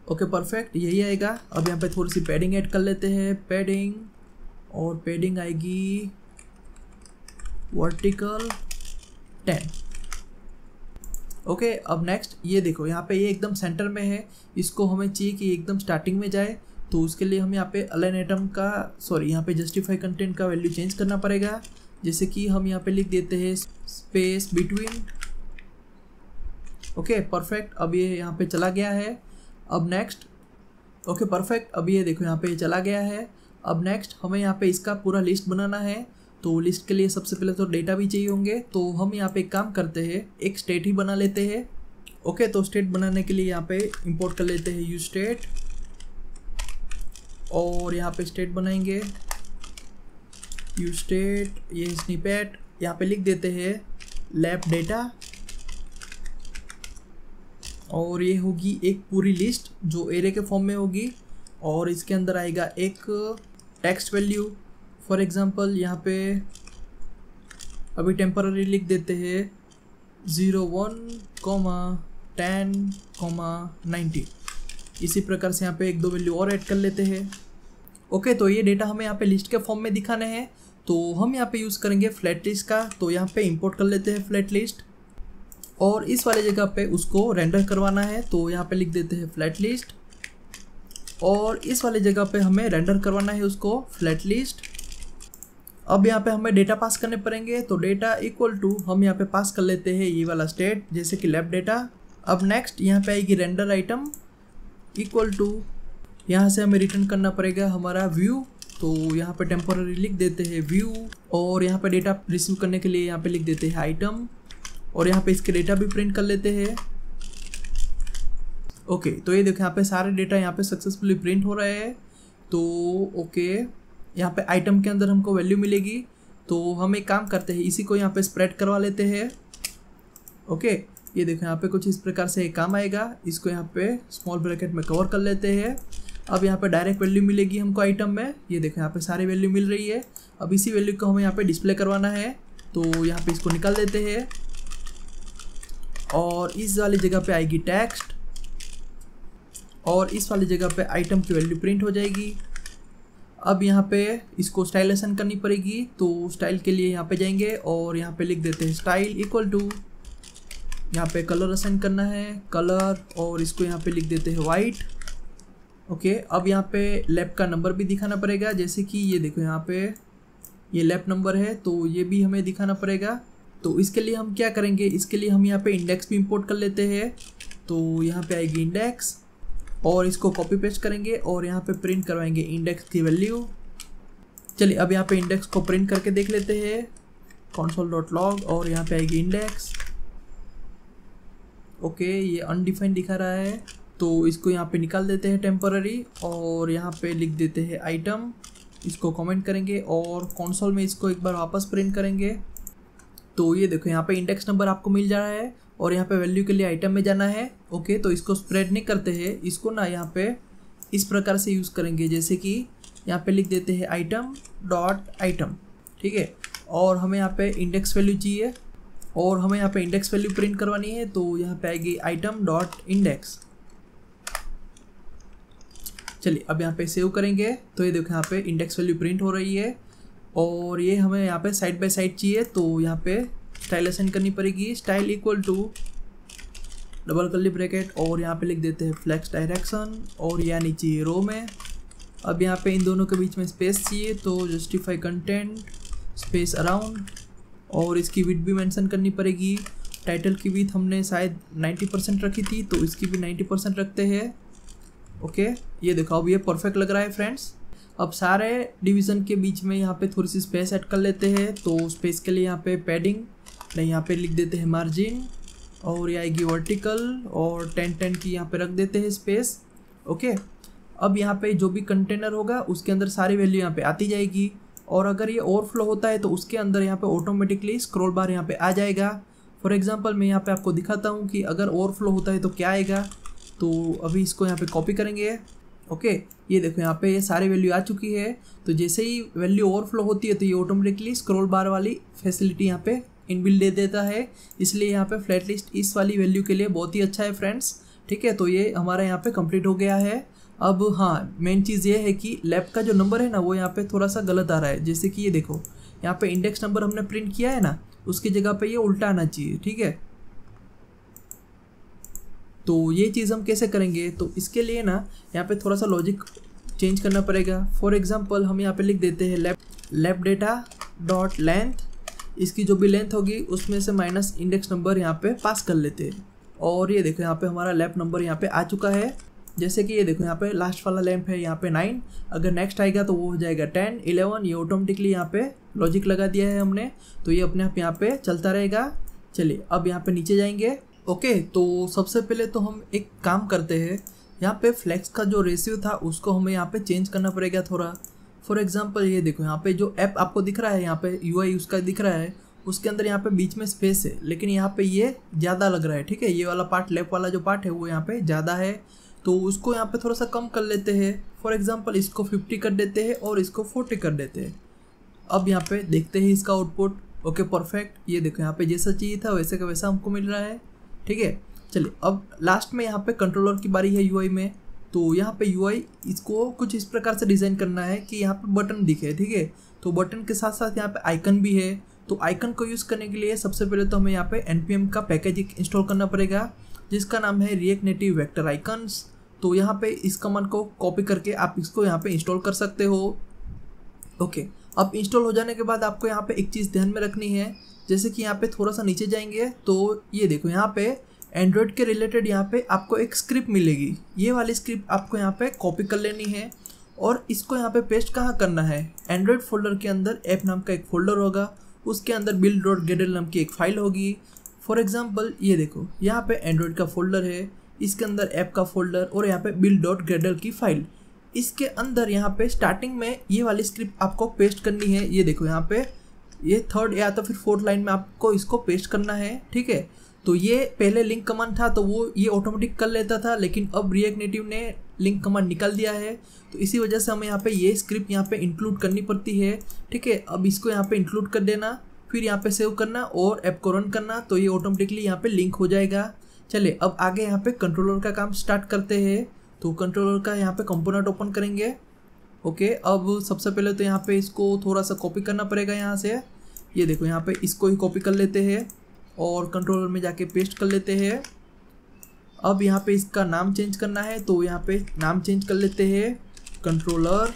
ओके, परफेक्ट, यही आएगा। अब यहाँ पे थोड़ी सी पैडिंग ऐड कर लेते हैं, पैडिंग, और पैडिंग आएगी वर्टिकल 10। ओके, अब नेक्स्ट ये देखो यहाँ पे ये एकदम सेंटर में है, इसको हमें चाहिए कि एकदम स्टार्टिंग में जाए, तो उसके लिए हम यहाँ पे अलाइन आइटम का यहाँ पे जस्टिफाई कंटेंट का वैल्यू चेंज करना पड़ेगा। जैसे कि हम यहाँ पे लिख देते हैं स्पेस बिटवीन। ओके, परफेक्ट, अब ये यहाँ पे चला गया है। अब नेक्स्ट, ओके परफेक्ट, अब ये देखो यहाँ पे चला गया है। अब नेक्स्ट हमें यहाँ पे इसका पूरा लिस्ट बनाना है, तो लिस्ट के लिए सबसे पहले तो डेटा भी चाहिए होंगे, तो हम यहाँ पे एक काम करते हैं, एक स्टेट ही बना लेते हैं। ओके, तो स्टेट बनाने के लिए यहाँ पे इंपोर्ट कर लेते हैं यूज स्टेट और यहाँ पे स्टेट बनाएंगे, यू स्टेट, ये स्निपेट, यहाँ पे लिख देते हैं लैब डेटा, और ये होगी एक पूरी लिस्ट जो एरे के फॉर्म में होगी, और इसके अंदर आएगा एक टेक्स्ट वैल्यू। फॉर एग्जांपल यहाँ पे अभी टेम्पररी लिख देते हैं 01,10,90। इसी प्रकार से यहाँ पे 1-2 वैल्यू और ऐड कर लेते हैं। ओके, तो ये डेटा हमें यहाँ पे लिस्ट के फॉर्म में दिखाने हैं, तो हम यहाँ पे यूज़ करेंगे फ्लैट लिस्ट का। तो यहाँ पे इंपोर्ट कर लेते हैं फ्लैट लिस्ट, और इस वाले जगह पे उसको रेंडर करवाना है, तो यहाँ पे लिख देते हैं फ्लैट लिस्ट, और इस वाले जगह पे हमें रेंडर करवाना है उसको फ्लैट लिस्ट। अब यहाँ पे हमें डेटा पास करने पड़ेंगे, तो डेटा इक्वल टू हम यहाँ पे पास कर लेते हैं ये वाला स्टेट, जैसे कि लैब डेटा। अब नेक्स्ट यहाँ पे आएगी रेंडर आइटम इक्वल टू, यहाँ से हमें रिटर्न करना पड़ेगा हमारा व्यू, तो यहाँ पे टेम्पोररी लिख देते हैं व्यू, और यहाँ पे डेटा रिसीव करने के लिए यहाँ पे लिख देते हैं आइटम, और यहाँ पे इसके डेटा भी प्रिंट कर लेते हैं। ओके, तो ये देखो यहाँ पे सारे डेटा यहाँ पे सक्सेसफुली प्रिंट हो रहे हैं। तो ओके, यहाँ पे आइटम के अंदर हमको वैल्यू मिलेगी, तो हम एक काम करते हैं, इसी को यहाँ पे स्प्रेड करवा लेते हैं। ओके, ये देखो यहाँ पे कुछ इस प्रकार से एक काम आएगा, इसको यहाँ पे स्मॉल ब्रैकेट में कवर कर लेते हैं। अब यहाँ पे डायरेक्ट वैल्यू मिलेगी हमको आइटम में, ये देखो यहाँ पे सारी वैल्यू मिल रही है। अब इसी वैल्यू को हमें यहाँ पे डिस्प्ले करवाना है, तो यहाँ पे इसको निकाल देते हैं, और इस वाली जगह पे आएगी टेक्स्ट, और इस वाली जगह पे आइटम की वैल्यू प्रिंट हो जाएगी। अब यहाँ पे इसको स्टाइलेशन करनी पड़ेगी, तो स्टाइल के लिए यहाँ पे जाएंगे और यहाँ पे लिख देते हैं स्टाइल इक्वल टू, यहाँ पे कलर असाइन करना है कलर, और इसको यहाँ पे लिख देते हैं वाइट। ओके, अब यहाँ पे लैब का नंबर भी दिखाना पड़ेगा, जैसे कि ये देखो यहाँ पे ये लैब नंबर है, तो ये भी हमें दिखाना पड़ेगा। तो इसके लिए हम क्या करेंगे, इसके लिए हम यहाँ पे इंडेक्स भी इंपोर्ट कर लेते हैं। तो यहाँ पे आएगी इंडेक्स, और इसको कॉपी पेस्ट करेंगे और यहाँ पे प्रिंट करवाएंगे इंडेक्स की वैल्यू। चलिए अब यहाँ पे इंडेक्स को प्रिंट करके देख लेते हैं, console.log, और यहाँ पे आएगी इंडेक्स। ओके, ये अनडिफाइंड दिखा रहा है, तो इसको यहाँ पे निकाल देते हैं टेम्पररी, और यहाँ पे लिख देते हैं आइटम, इसको कमेंट करेंगे और कंसोल में इसको एक बार वापस प्रिंट करेंगे। तो ये देखो यहाँ पे इंडेक्स नंबर आपको मिल जा रहा है, और यहाँ पे वैल्यू के लिए आइटम में जाना है। ओके, तो इसको स्प्रेड नहीं करते हैं, इसको ना यहाँ पे इस प्रकार से यूज़ करेंगे, जैसे कि यहाँ पे लिख देते हैं आइटम डॉट आइटम, ठीक है। और हमें यहाँ पे इंडेक्स वैल्यू चाहिए, और हमें यहाँ पे इंडेक्स वैल्यू प्रिंट करवानी है, तो यहाँ पे आएगी आइटम डॉट इंडेक्स। चलिए अब यहाँ पे सेव करेंगे, तो ये देखो यहाँ पे इंडेक्स वैल्यू प्रिंट हो रही है, और ये हमें यहाँ पे साइड बाय साइड चाहिए, तो यहाँ पे स्टाइल असाइन करनी पड़ेगी, style equal to double curly bracket, और यहाँ पे लिख देते हैं फ्लेक्स डायरेक्शन, और यानी चाहिए रो में। अब यहाँ पे इन दोनों के बीच में स्पेस चाहिए, तो जस्टिफाई कंटेंट स्पेस अराउंड, और इसकी विड्थ भी मेंशन करनी पड़ेगी। टाइटल की विड्थ हमने शायद 90% रखी थी, तो इसकी भी 90% रखते हैं। ओके, ये देखो अब ये परफेक्ट लग रहा है फ्रेंड्स। अब सारे डिवीज़न के बीच में यहाँ पे थोड़ी सी स्पेस ऐड कर लेते हैं, तो स्पेस के लिए यहाँ पे पैडिंग नहीं, यहाँ पे लिख देते हैं मार्जिन, और ये आएगी वर्टिकल, और 10-10 की यहाँ पे रख देते हैं स्पेस। ओके, अब यहाँ पे जो भी कंटेनर होगा उसके अंदर सारी वैल्यू यहाँ पे आती जाएगी, और अगर ये ओवरफ्लो होता है तो उसके अंदर यहाँ पे ऑटोमेटिकली स्क्रॉल बार यहाँ पे आ जाएगा। फॉर एग्जांपल मैं यहाँ पे आपको दिखाता हूँ कि अगर ओवरफ्लो होता है तो क्या आएगा। तो अभी इसको यहाँ पे कॉपी करेंगे। ओके, ये देखो यहाँ पे ये सारी वैल्यू आ चुकी है, तो जैसे ही वैल्यू ओवरफ्लो होती है तो ये ऑटोमेटिकली स्क्रॉल बार वाली फैसिलिटी यहाँ पे इनबिल्ट दे देता है, इसलिए यहाँ पे फ्लैट लिस्ट इस वाली वैल्यू के लिए बहुत ही अच्छा है फ्रेंड्स। ठीक है, तो ये हमारा यहाँ पे कंप्लीट हो गया है। अब हाँ, मेन चीज़ ये है कि लैब का जो नंबर है ना वो यहाँ पे थोड़ा सा गलत आ रहा है, जैसे कि ये देखो यहाँ पे इंडेक्स नंबर हमने प्रिंट किया है ना, उसकी जगह पे ये उल्टा आना चाहिए। ठीक है, तो ये चीज़ हम कैसे करेंगे, तो इसके लिए ना यहाँ पे थोड़ा सा लॉजिक चेंज करना पड़ेगा। फॉर एग्जांपल हम यहाँ पे लिख देते हैं लैब डेटा डॉट लेंथ, इसकी जो भी लेंथ होगी उसमें से माइनस इंडेक्स नंबर यहाँ पे पास कर लेते हैं, और ये देखो यहाँ पे हमारा लैब नंबर यहाँ पे आ चुका है। जैसे कि ये देखो यहाँ पे लास्ट वाला लैंप है यहाँ पे 9, अगर नेक्स्ट आएगा तो वो हो जाएगा 10, 11, ये ऑटोमेटिकली यहाँ पे लॉजिक लगा दिया है हमने, तो ये अपने आप यहाँ पे चलता रहेगा। चलिए अब यहाँ पे नीचे जाएंगे। ओके, तो सबसे पहले तो हम एक काम करते हैं, यहाँ पे फ्लेक्स का जो रेशियो था उसको हमें यहाँ पे चेंज करना पड़ेगा थोड़ा। फॉर एग्जांपल ये देखो यहाँ पे जो ऐप आपको दिख रहा है, यहाँ पे यूआई उसका दिख रहा है, उसके अंदर यहाँ पे बीच में स्पेस है, लेकिन यहाँ पे ये ज़्यादा लग रहा है। ठीक है, ये वाला पार्ट लेफ्ट वाला जो पार्ट है वो यहाँ पे ज़्यादा है, तो उसको यहाँ पे थोड़ा सा कम कर लेते हैं। फॉर एग्जांपल इसको 50 कर देते हैं और इसको 40 कर देते हैं। अब यहाँ पे देखते हैं इसका आउटपुट। ओके परफेक्ट, ये देखो यहाँ पे जैसा चाहिए था वैसे का वैसा हमको मिल रहा है। ठीक है, चलिए अब लास्ट में यहाँ पे कंट्रोलर की बारी है यूआई में। तो यहाँ पे यूआई इसको कुछ इस प्रकार से डिज़ाइन करना है कि यहाँ पे बटन दिखे। ठीक है, तो बटन के साथ साथ यहाँ पे आइकन भी है। तो आइकन को यूज़ करने के लिए सबसे पहले तो हमें यहाँ पे npm का पैकेज इंस्टॉल करना पड़ेगा जिसका नाम है रिएक्ट नेटिव वेक्टर आइकन्स। तो यहाँ पे इस कमांड को कॉपी करके आप इसको यहाँ पे इंस्टॉल कर सकते हो। ओके, अब इंस्टॉल हो जाने के बाद आपको यहाँ पे एक चीज़ ध्यान में रखनी है, जैसे कि यहाँ पे थोड़ा सा नीचे जाएंगे तो ये देखो यहाँ पे एंड्रॉयड के रिलेटेड यहाँ पे आपको एक स्क्रिप्ट मिलेगी। ये वाली स्क्रिप्ट आपको यहाँ पे कॉपी कर लेनी है और इसको यहाँ पे पेस्ट कहाँ करना है, एंड्रॉयड फोल्डर के अंदर ऐप नाम का एक फोल्डर होगा, उसके अंदर build.gradle नाम की एक फाइल होगी। फॉर एग्जांपल ये देखो यहाँ पे एंड्रॉयड का फोल्डर है, इसके अंदर ऐप का फोल्डर और यहाँ पे build.gradle की फाइल। इसके अंदर यहाँ पे स्टार्टिंग में ये वाली स्क्रिप्ट आपको पेस्ट करनी है। ये देखो यहाँ पे ये थर्ड या तो फिर फोर्थ लाइन में आपको इसको पेस्ट करना है। ठीक है, तो ये पहले लिंक कमांड था तो वो ये ऑटोमेटिक कर लेता था, लेकिन अब रिएक्ट नेटिव ने लिंक कमांड निकाल दिया है, तो इसी वजह से हमें यहाँ पे ये स्क्रिप्ट यहाँ पे इंक्लूड करनी पड़ती है। ठीक है, अब इसको यहाँ पे इंक्लूड कर देना, फिर यहाँ पे सेव करना और ऐप को रन करना, तो ये ऑटोमेटिकली यहाँ पे लिंक हो जाएगा। चलिए अब आगे यहाँ पे कंट्रोलर का काम स्टार्ट करते हैं। तो कंट्रोलर का यहाँ पे कंपोनेंट ओपन करेंगे। ओके, अब सबसे पहले तो यहाँ पे इसको थोड़ा सा कॉपी करना पड़ेगा यहाँ से। ये देखो यहाँ पे इसको ही कॉपी कर लेते हैं और कंट्रोलर में जाके पेस्ट कर लेते हैं। अब यहाँ पे इसका नाम चेंज करना है तो यहाँ पे नाम चेंज कर लेते हैं कंट्रोलर।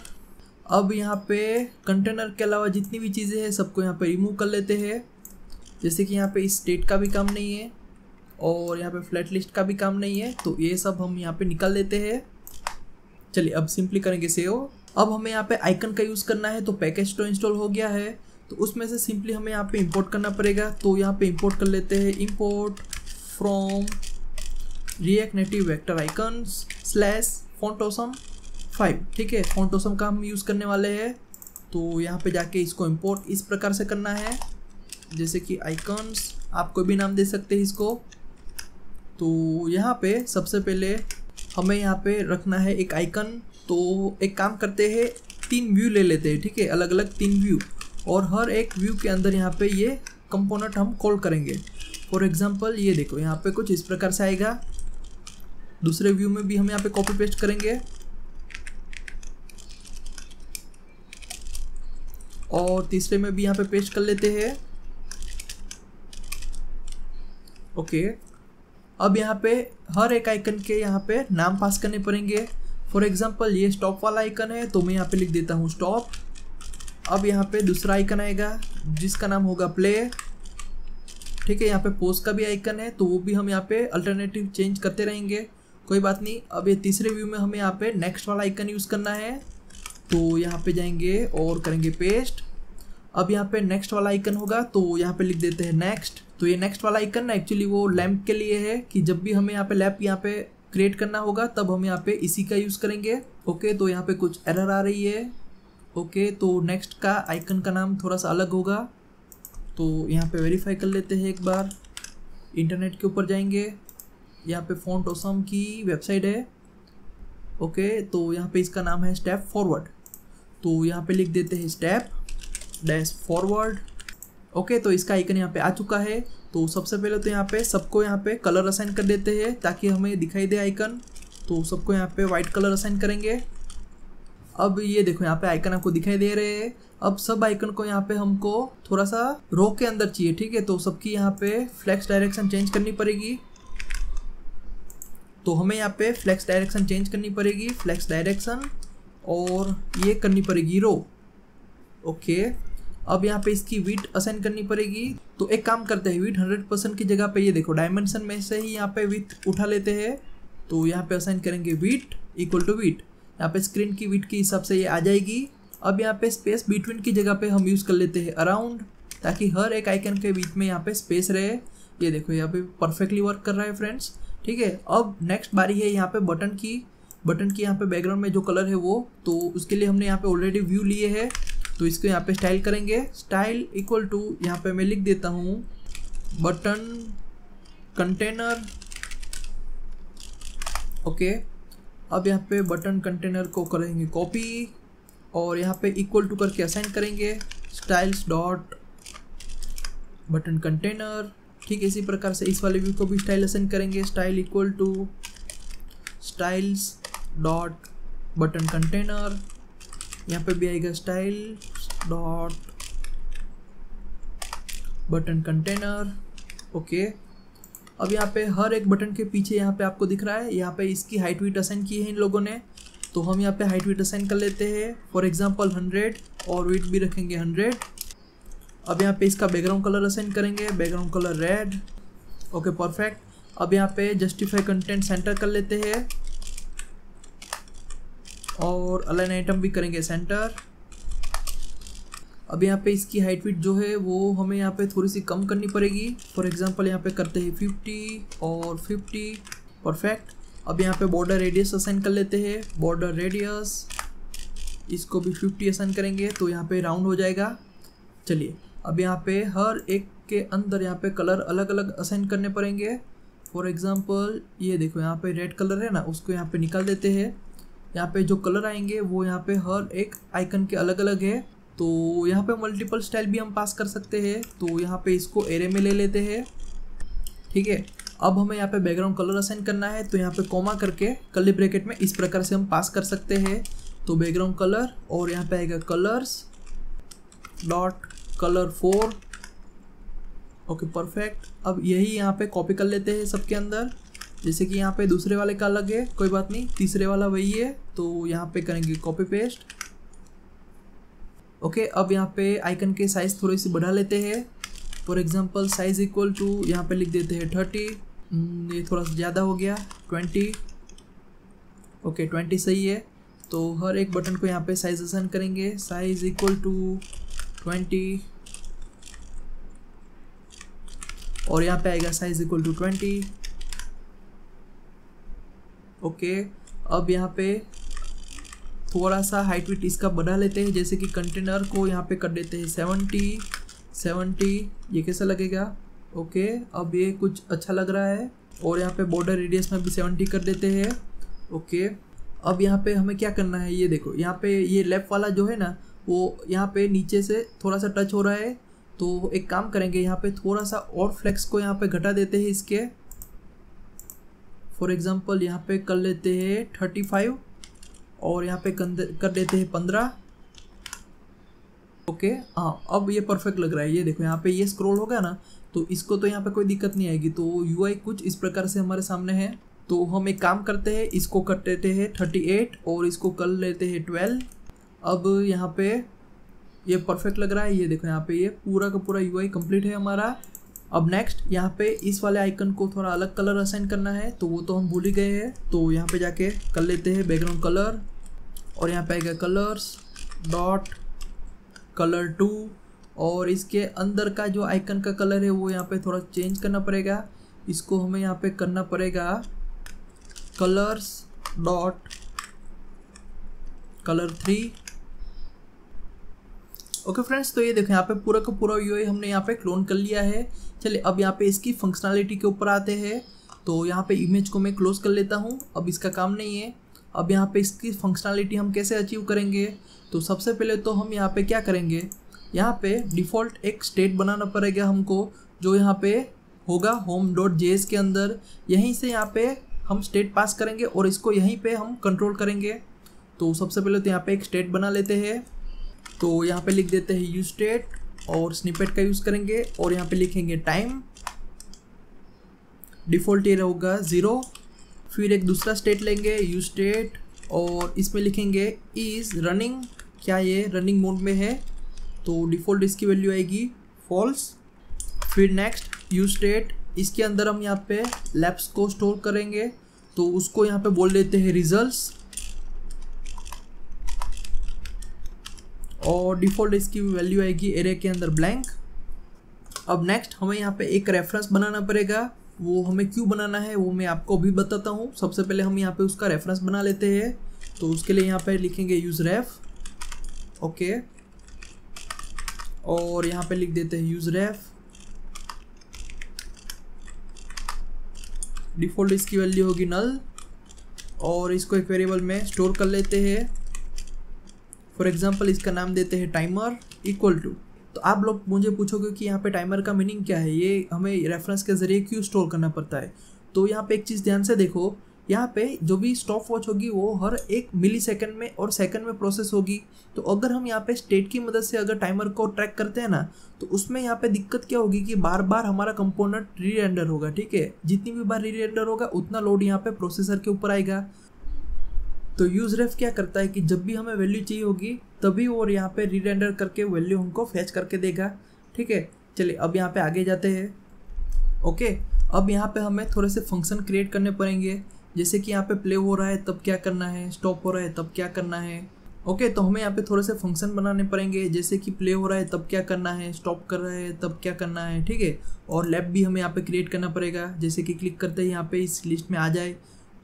अब यहाँ पे कंटेनर के अलावा जितनी भी चीज़ें हैं सबको यहाँ पे रिमूव कर लेते हैं, जैसे कि यहाँ पे इस स्टेट का भी काम नहीं है और यहाँ पे फ्लैट लिस्ट का भी काम नहीं है, तो ये सब हम यहाँ पे निकाल देते हैं। चलिए अब सिंपली करेंगे सेव। अब हमें यहाँ पे आइकन का यूज़ करना है, तो पैकेज तो इंस्टॉल हो गया है, तो उसमें से सिंपली हमें यहाँ पे इंपोर्ट करना पड़ेगा। तो यहाँ पे इंपोर्ट कर लेते हैं import from react native vector icons /fontawesome5। ठीक है, fontawesome का हम यूज़ करने वाले हैं, तो यहाँ पे जाके इसको इंपोर्ट इस प्रकार से करना है, जैसे कि आइकन्स, आप कोई भी नाम दे सकते हैं इसको। तो यहाँ पे सबसे पहले हमें यहाँ पे रखना है एक आइकन। तो एक काम करते हैं, 3 व्यू ले लेते हैं। ठीक है, अलग अलग 3 व्यू, और हर एक व्यू के अंदर यहाँ पे ये कंपोनेंट हम कॉल करेंगे। फॉर एग्जांपल ये देखो यहाँ पे कुछ इस प्रकार से आएगा। दूसरे व्यू में भी हम यहाँ पे कॉपी पेस्ट करेंगे और तीसरे में भी यहाँ पे पेस्ट कर लेते हैं। ओके, अब यहाँ पे हर एक आइकन के यहाँ पे नाम पास करने पड़ेंगे। फॉर एग्जांपल ये स्टॉप वाला आइकन है तो मैं यहाँ पे लिख देता हूँ स्टॉप। अब यहाँ पे दूसरा आइकन आएगा जिसका नाम होगा प्ले। ठीक है, यहाँ पे पोज का भी आइकन है तो वो भी हम यहाँ पे अल्टरनेटिव चेंज करते रहेंगे, कोई बात नहीं। अब ये तीसरे व्यू में हमें यहाँ पे नेक्स्ट वाला आइकन यूज़ करना है, तो यहाँ पे जाएंगे और करेंगे पेस्ट। अब यहाँ पे नेक्स्ट वाला आइकन होगा तो यहाँ पे लिख देते हैं नेक्स्ट। तो ये नेक्स्ट वाला आइकन ना एक्चुअली वो लैंप के लिए है कि जब भी हमें यहाँ पे लैंप यहाँ पे क्रिएट करना होगा तब हम यहाँ पे इसी का यूज़ करेंगे। ओके, तो यहाँ पे कुछ एरर आ रही है। ओके, तो नेक्स्ट का आइकन का नाम थोड़ा सा अलग होगा, तो यहाँ पे वेरीफाई कर लेते हैं एक बार। इंटरनेट के ऊपर जाएंगे, यहाँ पे fontawesome की वेबसाइट है। ओके, तो यहाँ पे इसका नाम है स्टेप फॉरवर्ड, तो यहाँ पे लिख देते हैं step-forward। ओके, तो इसका आइकन यहाँ पे आ चुका है। तो सबसे पहले तो यहाँ पे सबको यहाँ पे कलर असाइन कर देते हैं ताकि हमें दिखाई दे आइकन। तो सबको यहाँ पे वाइट कलर असाइन करेंगे। अब ये देखो यहाँ पे आइकन आपको दिखाई दे रहे हैं। अब सब आइकन को यहाँ पे हमको थोड़ा सा रो के अंदर चाहिए। ठीक है, तो सबकी यहाँ पे फ्लेक्स डायरेक्शन चेंज करनी पड़ेगी। तो हमें यहाँ पे फ्लेक्स डायरेक्शन चेंज करनी पड़ेगी, फ्लेक्स डायरेक्शन, और ये करनी पड़ेगी रो। ओके, अब यहाँ पे इसकी विड्थ असाइन करनी पड़ेगी। तो एक काम करते हैं, विड्थ 100% की जगह पे ये देखो डायमेंशन में से ही यहाँ पे विड्थ उठा लेते हैं। तो यहाँ पे असाइन करेंगे विड्थ इक्वल टू विड्थ, यहाँ पे स्क्रीन की विड्थ के हिसाब से ये आ जाएगी। अब यहाँ पे स्पेस बिटवीन की जगह पे हम यूज़ कर लेते हैं अराउंड, ताकि हर एक आइकन के बीच में यहाँ पे स्पेस रहे। ये देखो यहाँ पे परफेक्टली वर्क कर रहा है फ्रेंड्स। ठीक है, अब नेक्स्ट बारी है यहाँ पे बटन की। बटन की यहाँ पे बैकग्राउंड में जो कलर है वो, तो उसके लिए हमने यहाँ पे ऑलरेडी व्यू लिए है, तो इसको यहाँ पे स्टाइल करेंगे। स्टाइल इक्वल टू यहाँ पे मैं लिख देता हूँ बटन कंटेनर। ओके, अब यहाँ पे बटन कंटेनर को करेंगे कॉपी और यहाँ पे इक्वल टू करके असाइन करेंगे स्टाइल्स डॉट बटन कंटेनर। ठीक इसी प्रकार से इस वाले व्यू को भी स्टाइल असाइन करेंगे, style equal to styles dot button container. यहाँ पे भी आएगा style dot button container. Okay, अब यहाँ पे हर एक बटन के पीछे यहाँ पे आपको दिख रहा है, यहाँ पे इसकी हाइट वेट असाइन की है इन लोगों ने, तो हम यहाँ पे हाइट वेट असाइन कर लेते हैं फॉर एग्जांपल 100 और वेट भी रखेंगे 100। अब यहाँ पे इसका बैकग्राउंड कलर असाइन करेंगे, background colour red. Okay perfect. अब यहाँ पे जस्टिफाई कंटेंट सेंटर कर लेते हैं और अलाइन आइटम भी करेंगे सेंटर। अब यहाँ पे इसकी हाइट वेट जो है वो हमें यहाँ पे थोड़ी सी कम करनी पड़ेगी, फॉर एग्जांपल यहाँ पे करते हैं 50 और 50। परफेक्ट। अब यहाँ पे बॉर्डर रेडियस असाइन कर लेते हैं, बॉर्डर रेडियस इसको भी 50 असाइन करेंगे तो यहाँ पे राउंड हो जाएगा। चलिए अब यहाँ पे हर एक के अंदर यहाँ पे कलर अलग अलग असाइन करने पड़ेंगे। फॉर एग्जांपल ये देखो यहाँ पे रेड कलर है ना, उसको यहाँ पे निकाल देते हैं। यहाँ पे जो कलर आएंगे वो यहाँ पे हर एक आइकन के अलग अलग है, तो यहाँ पे मल्टीपल स्टाइल भी हम पास कर सकते हैं, तो यहाँ पे इसको एरे में ले लेते हैं। ठीक है, अब हमें यहाँ पे बैकग्राउंड कलर असाइन करना है, तो यहाँ पे कॉमा करके कर्ली ब्रैकेट में इस प्रकार से हम पास कर सकते हैं। तो बैकग्राउंड कलर और यहाँ पे आएगा colours dot colour 4। Okay perfect. अब यही यहाँ पे कॉपी कर लेते हैं सबके अंदर, जैसे कि यहाँ पे दूसरे वाले का अलग है, कोई बात नहीं, तीसरे वाला वही है, तो यहाँ पे करेंगे कॉपी पेस्ट। ओके, अब यहाँ पे आइकन के साइज़ थोड़ी सी बढ़ा लेते हैं, for example size equal to यहाँ पे लिख देते हैं 30। ये थोड़ा सा ज़्यादा हो गया 20। ओके 20 सही है। तो हर एक बटन को यहाँ पे साइज़ असाइन करेंगे, साइज़ इक्वल टू 20 और यहाँ पे आएगा साइज़ इक्वल टू 20। ओके, अब यहाँ पे थोड़ा सा हाइट वेट इसका बढ़ा लेते हैं, जैसे कि कंटेनर को यहाँ पे कर देते हैं 70। ये कैसा लगेगा? ओके, अब ये कुछ अच्छा लग रहा है। और यहाँ पे बॉर्डर रेडियस में भी 70 कर देते हैं। ओके, अब यहाँ पे हमें क्या करना है, ये देखो यहाँ पे ये लेफ्ट वाला जो है ना, वो यहाँ पे नीचे से थोड़ा सा टच हो रहा है, तो एक काम करेंगे, यहाँ पे थोड़ा सा और फ्लेक्स को यहाँ पे घटा देते हैं इसके। फॉर एग्जांपल यहाँ पे कर लेते हैं 35 और यहाँ पे कर देते हैं 15। ओके हाँ, अब ये परफेक्ट लग रहा है। ये देखो यहाँ पे ये स्क्रॉल होगा ना, तो इसको तो यहाँ पे कोई दिक्कत नहीं आएगी। तो यूआई कुछ इस प्रकार से हमारे सामने है। तो हम एक काम करते हैं, इसको कर देते हैं 38 और इसको कर लेते हैं 12। अब यहाँ पे ये परफेक्ट लग रहा है। ये देखो यहाँ पे ये पूरा का पूरा यूआई कंप्लीट है हमारा। अब नेक्स्ट यहाँ पे इस वाले आइकन को थोड़ा अलग कलर असाइन करना है, तो वो तो हम भूल ही गए हैं। तो यहाँ पे जाके कर लेते हैं बैकग्राउंड कलर और यहाँ पे आएगा कलर्स डॉट कलर 2 और इसके अंदर का जो आइकन का कलर है वो यहाँ पे थोड़ा चेंज करना पड़ेगा। इसको हमें यहाँ पे करना पड़ेगा colours dot colour 3। Okay friends, तो ये देखो यहाँ पे पूरा का पूरा यूआई हमने यहाँ पे क्लोन कर लिया है। चलिए अब यहाँ पे इसकी फंक्शनैलिटी के ऊपर आते हैं। तो यहाँ पे इमेज को मैं क्लोज कर लेता हूँ, अब इसका काम नहीं है। अब यहाँ पे इसकी फंक्शनैलिटी हम कैसे अचीव करेंगे, तो सबसे पहले तो हम यहाँ पे क्या करेंगे, यहाँ पे डिफ़ॉल्ट एक स्टेट बनाना पड़ेगा हमको, जो यहाँ पे होगा home.js के अंदर। यहीं से यहाँ पे हम स्टेट पास करेंगे और इसको यहीं पे हम कंट्रोल करेंगे। तो सबसे पहले तो यहाँ पे एक स्टेट बना लेते हैं। तो यहाँ पे लिख देते हैं यूज स्टेट और स्निपेट का यूज़ करेंगे और यहाँ पे लिखेंगे टाइम, डिफ़ॉल्ट ये होगा 0। फिर एक दूसरा स्टेट लेंगे यूज स्टेट और इसमें लिखेंगे इज़ रनिंग, क्या ये रनिंग मोड में है, तो डिफ़ॉल्ट इसकी वैल्यू आएगी फॉल्स। फिर नेक्स्ट यूज स्टेट, इसके अंदर हम यहाँ पे लैप्स को स्टोर करेंगे, तो उसको यहाँ पे बोल देते हैं रिजल्ट्स और डिफ़ॉल्ट इसकी वैल्यू आएगी एरे के अंदर ब्लैंक। अब नेक्स्ट हमें यहाँ पे एक रेफरेंस बनाना पड़ेगा, वो हमें क्यों बनाना है वो मैं आपको अभी बताता हूँ। सबसे पहले हम यहाँ पे उसका रेफरेंस बना लेते हैं। तो उसके लिए यहाँ पे लिखेंगे यूज रेफ, ओके, और यहाँ पे लिख देते हैं यूज रेफ। डिफ़ॉल्ट इसकी वैल्यू होगी नल, और इसको एक वेरिएबल में स्टोर कर लेते हैं। फॉर एग्जांपल इसका नाम देते हैं टाइमर इक्वल टू। तो आप लोग मुझे पूछोगे कि यहाँ पे टाइमर का मीनिंग क्या है, ये हमें रेफरेंस के ज़रिए क्यों स्टोर करना पड़ता है। तो यहाँ पे एक चीज़ ध्यान से देखो, यहाँ पे जो भी स्टॉप वॉच होगी वो हर 1 मिली सेकेंड में और सेकंड में प्रोसेस होगी। तो अगर हम यहाँ पे स्टेट की मदद से अगर टाइमर को ट्रैक करते हैं ना, तो उसमें यहाँ पे दिक्कत क्या होगी कि बार बार हमारा कंपोनेंट री रेंडर होगा, ठीक है। जितनी भी बार री रेंडर होगा उतना लोड यहाँ पे प्रोसेसर के ऊपर आएगा। तो यूज रेफ क्या करता है कि जब भी हमें वैल्यू चाहिए होगी तभी वो यहाँ पे री रेंडर करके वैल्यू हमको फैच करके देगा, ठीक है। चलिए अब यहाँ पे आगे जाते हैं, ओके। अब यहाँ पे हमें थोड़े से फंक्शन क्रिएट करने पड़ेंगे, जैसे कि यहाँ पे प्ले हो रहा है तब क्या करना है, स्टॉप हो रहा है तब क्या करना है, ओके। तो हमें यहाँ पे थोड़े से फंक्शन बनाने पड़ेंगे, जैसे कि प्ले हो रहा है तब क्या करना है, स्टॉप कर रहा है तब क्या करना है, ठीक है। और लैब भी हमें यहाँ पे क्रिएट करना पड़ेगा, जैसे कि क्लिक करते ही यहाँ पे इस लिस्ट में आ जाए।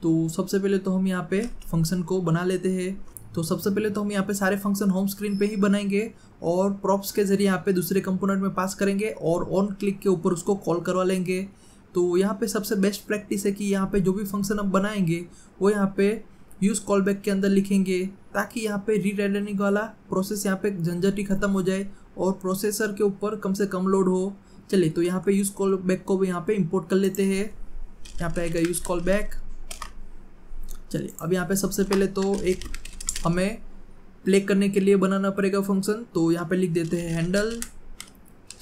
तो सबसे पहले तो हम यहाँ पे फंक्शन को बना लेते हैं। तो सबसे पहले तो हम यहाँ पे सारे फंक्शन होम स्क्रीन पे ही बनाएंगे और प्रॉप्स के जरिए यहाँ पे दूसरे कंपोनेंट में पास करेंगे और ऑन क्लिक के ऊपर उसको कॉल करवा लेंगे। तो यहाँ पे सबसे बेस्ट प्रैक्टिस है कि यहाँ पे जो भी फंक्शन हम बनाएंगे वो यहाँ पे यूज़ कॉल बैक के अंदर लिखेंगे, ताकि यहाँ पे री रेंडरिंग वाला प्रोसेस यहाँ पे झंझट ही खत्म हो जाए और प्रोसेसर के ऊपर कम से कम लोड हो। चलिए तो यहाँ पे यूज़ कॉल बैक को भी यहाँ पे इंपोर्ट कर लेते हैं। यहाँ पे आएगा यूज़ कॉल बैक। चलिए अब यहाँ पे सबसे पहले तो एक हमें प्ले करने के लिए बनाना पड़ेगा फंक्शन। तो यहाँ पे लिख देते हैं handle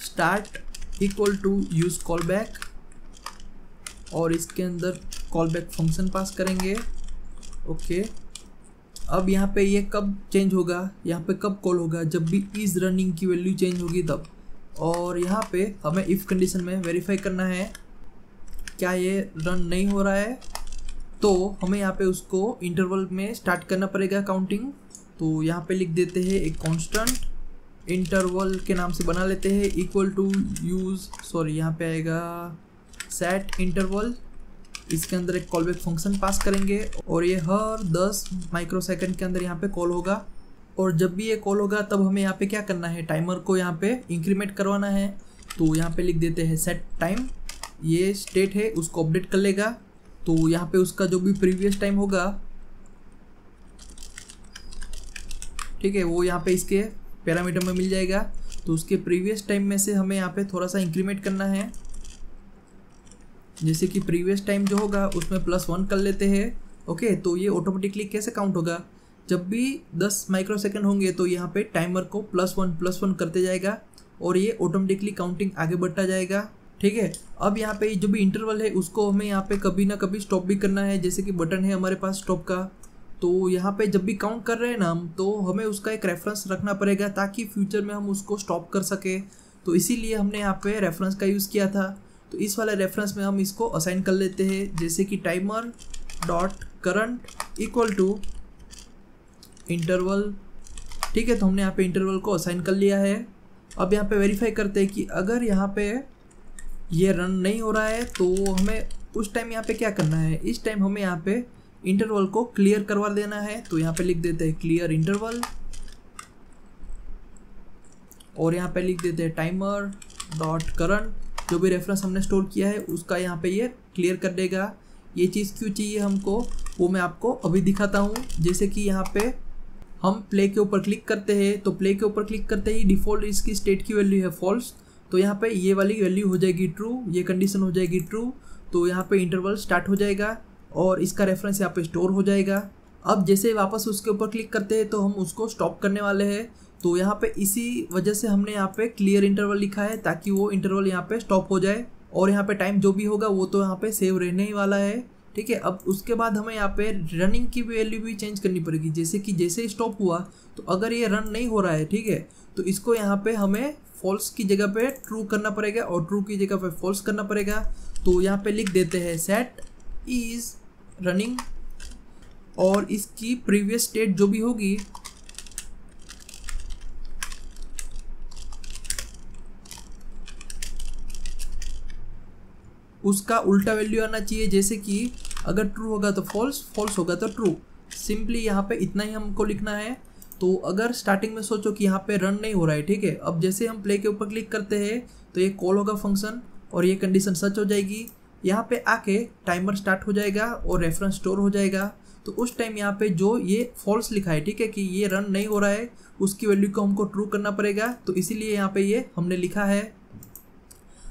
start equal to use callback, और इसके अंदर कॉल बैक फंक्शन पास करेंगे, ओके। अब यहाँ पे ये कब चेंज होगा, यहाँ पे कब कॉल होगा, जब भी इज रनिंग की वैल्यू चेंज होगी तब। और यहाँ पे हमें इफ़ कंडीशन में वेरीफाई करना है क्या ये रन नहीं हो रहा है, तो हमें यहाँ पे उसको इंटरवल में स्टार्ट करना पड़ेगा काउंटिंग। तो यहाँ पे लिख देते हैं एक कांस्टेंट इंटरवल के नाम से बना लेते हैं इक्वल टू यहाँ पे आएगा सेट इंटरवल। इसके अंदर एक कॉल बैक फंक्शन पास करेंगे और ये हर 10 माइक्रोसेकंड के अंदर यहाँ पे कॉल होगा। और जब भी ये कॉल होगा तब हमें यहाँ पे क्या करना है, टाइमर को यहाँ पे इंक्रीमेंट करवाना है। तो यहाँ पे लिख देते हैं सेट टाइम, ये स्टेट है उसको अपडेट कर लेगा। तो यहाँ पे उसका जो भी प्रीवियस टाइम होगा, ठीक है, वो यहाँ पे इसके पैरामीटर में मिल जाएगा। तो उसके प्रीवियस टाइम में से हमें यहाँ पे थोड़ा सा इंक्रीमेंट करना है, जैसे कि प्रीवियस टाइम जो होगा उसमें +1 कर लेते हैं, ओके। तो ये ऑटोमेटिकली कैसे काउंट होगा, जब भी 10 माइक्रोसेकंड होंगे तो यहाँ पे टाइमर को +1 करते जाएगा और ये ऑटोमेटिकली काउंटिंग आगे बढ़ता जाएगा, ठीक है। अब यहाँ पे जो भी इंटरवल है उसको हमें यहाँ पे कभी ना कभी स्टॉप भी करना है, जैसे कि बटन है हमारे पास स्टॉप का। तो यहाँ पे जब भी काउंट कर रहे हैं ना हम, तो हमें उसका एक रेफरेंस रखना पड़ेगा ताकि फ्यूचर में हम उसको स्टॉप कर सके। तो इसीलिए हमने यहाँ पे रेफरेंस का यूज़ किया था। तो इस वाले रेफरेंस में हम इसको असाइन कर लेते हैं, जैसे कि timer dot current equal to interval, ठीक है। तो हमने यहाँ पे इंटरवल को असाइन कर लिया है। अब यहाँ पे वेरीफाई करते हैं कि अगर यहाँ पे ये रन नहीं हो रहा है तो हमें उस टाइम यहाँ पे क्या करना है, इस टाइम हमें यहाँ पे इंटरवल को क्लियर करवा देना है। तो यहाँ पे लिख देते हैं क्लियर इंटरवल और यहाँ पे लिख देते हैं टाइमर डॉट करंट, जो भी रेफरेंस हमने स्टोर किया है उसका यहाँ पे ये क्लियर कर देगा। ये चीज़ क्यों चाहिए हमको वो मैं आपको अभी दिखाता हूँ। जैसे कि यहाँ पे हम प्ले के ऊपर क्लिक करते हैं, तो प्ले के ऊपर क्लिक करते ही डिफ़ॉल्ट इसकी स्टेट की वैल्यू है फॉल्स, तो यहाँ पे ये वाली वैल्यू हो जाएगी ट्रू, ये कंडीशन हो जाएगी ट्रू। तो यहाँ पे इंटरवल स्टार्ट हो जाएगा और इसका रेफरेंस यहाँ पे स्टोर हो जाएगा। अब जैसे वापस उसके ऊपर क्लिक करते हैं तो हम उसको स्टॉप करने वाले हैं। तो यहाँ पे इसी वजह से हमने यहाँ पे क्लियर इंटरवल लिखा है, ताकि वो इंटरवल यहाँ पे स्टॉप हो जाए और यहाँ पे टाइम जो भी होगा वो तो यहाँ पे सेव रहने ही वाला है, ठीक है। अब उसके बाद हमें यहाँ पे रनिंग की वैल्यू भी चेंज करनी पड़ेगी, जैसे कि जैसे स्टॉप हुआ तो अगर ये रन नहीं हो रहा है, ठीक है, तो इसको यहाँ पे हमें फॉल्स की जगह पे ट्रू करना पड़ेगा और ट्रू की जगह पे फॉल्स करना पड़ेगा। तो यहाँ पे लिख देते हैं सेट इज रनिंग और इसकी प्रीवियस स्टेट जो भी होगी उसका उल्टा वैल्यू आना चाहिए, जैसे कि अगर ट्रू होगा तो फॉल्स, फॉल्स होगा तो ट्रू। सिंपली यहाँ पे इतना ही हमको लिखना है। तो अगर स्टार्टिंग में सोचो कि यहाँ पे रन नहीं हो रहा है, ठीक है, अब जैसे हम प्ले के ऊपर क्लिक करते हैं तो ये कॉल होगा फंक्शन और ये कंडीशन सच हो जाएगी। यहाँ पे आके टाइमर स्टार्ट हो जाएगा और रेफरेंस स्टोर हो जाएगा। तो उस टाइम यहाँ पे जो ये फॉल्स लिखा है, ठीक है, कि ये रन नहीं हो रहा है, उसकी वैल्यू को हमको ट्रू करना पड़ेगा। तो इसीलिए यहाँ पे ये हमने लिखा है।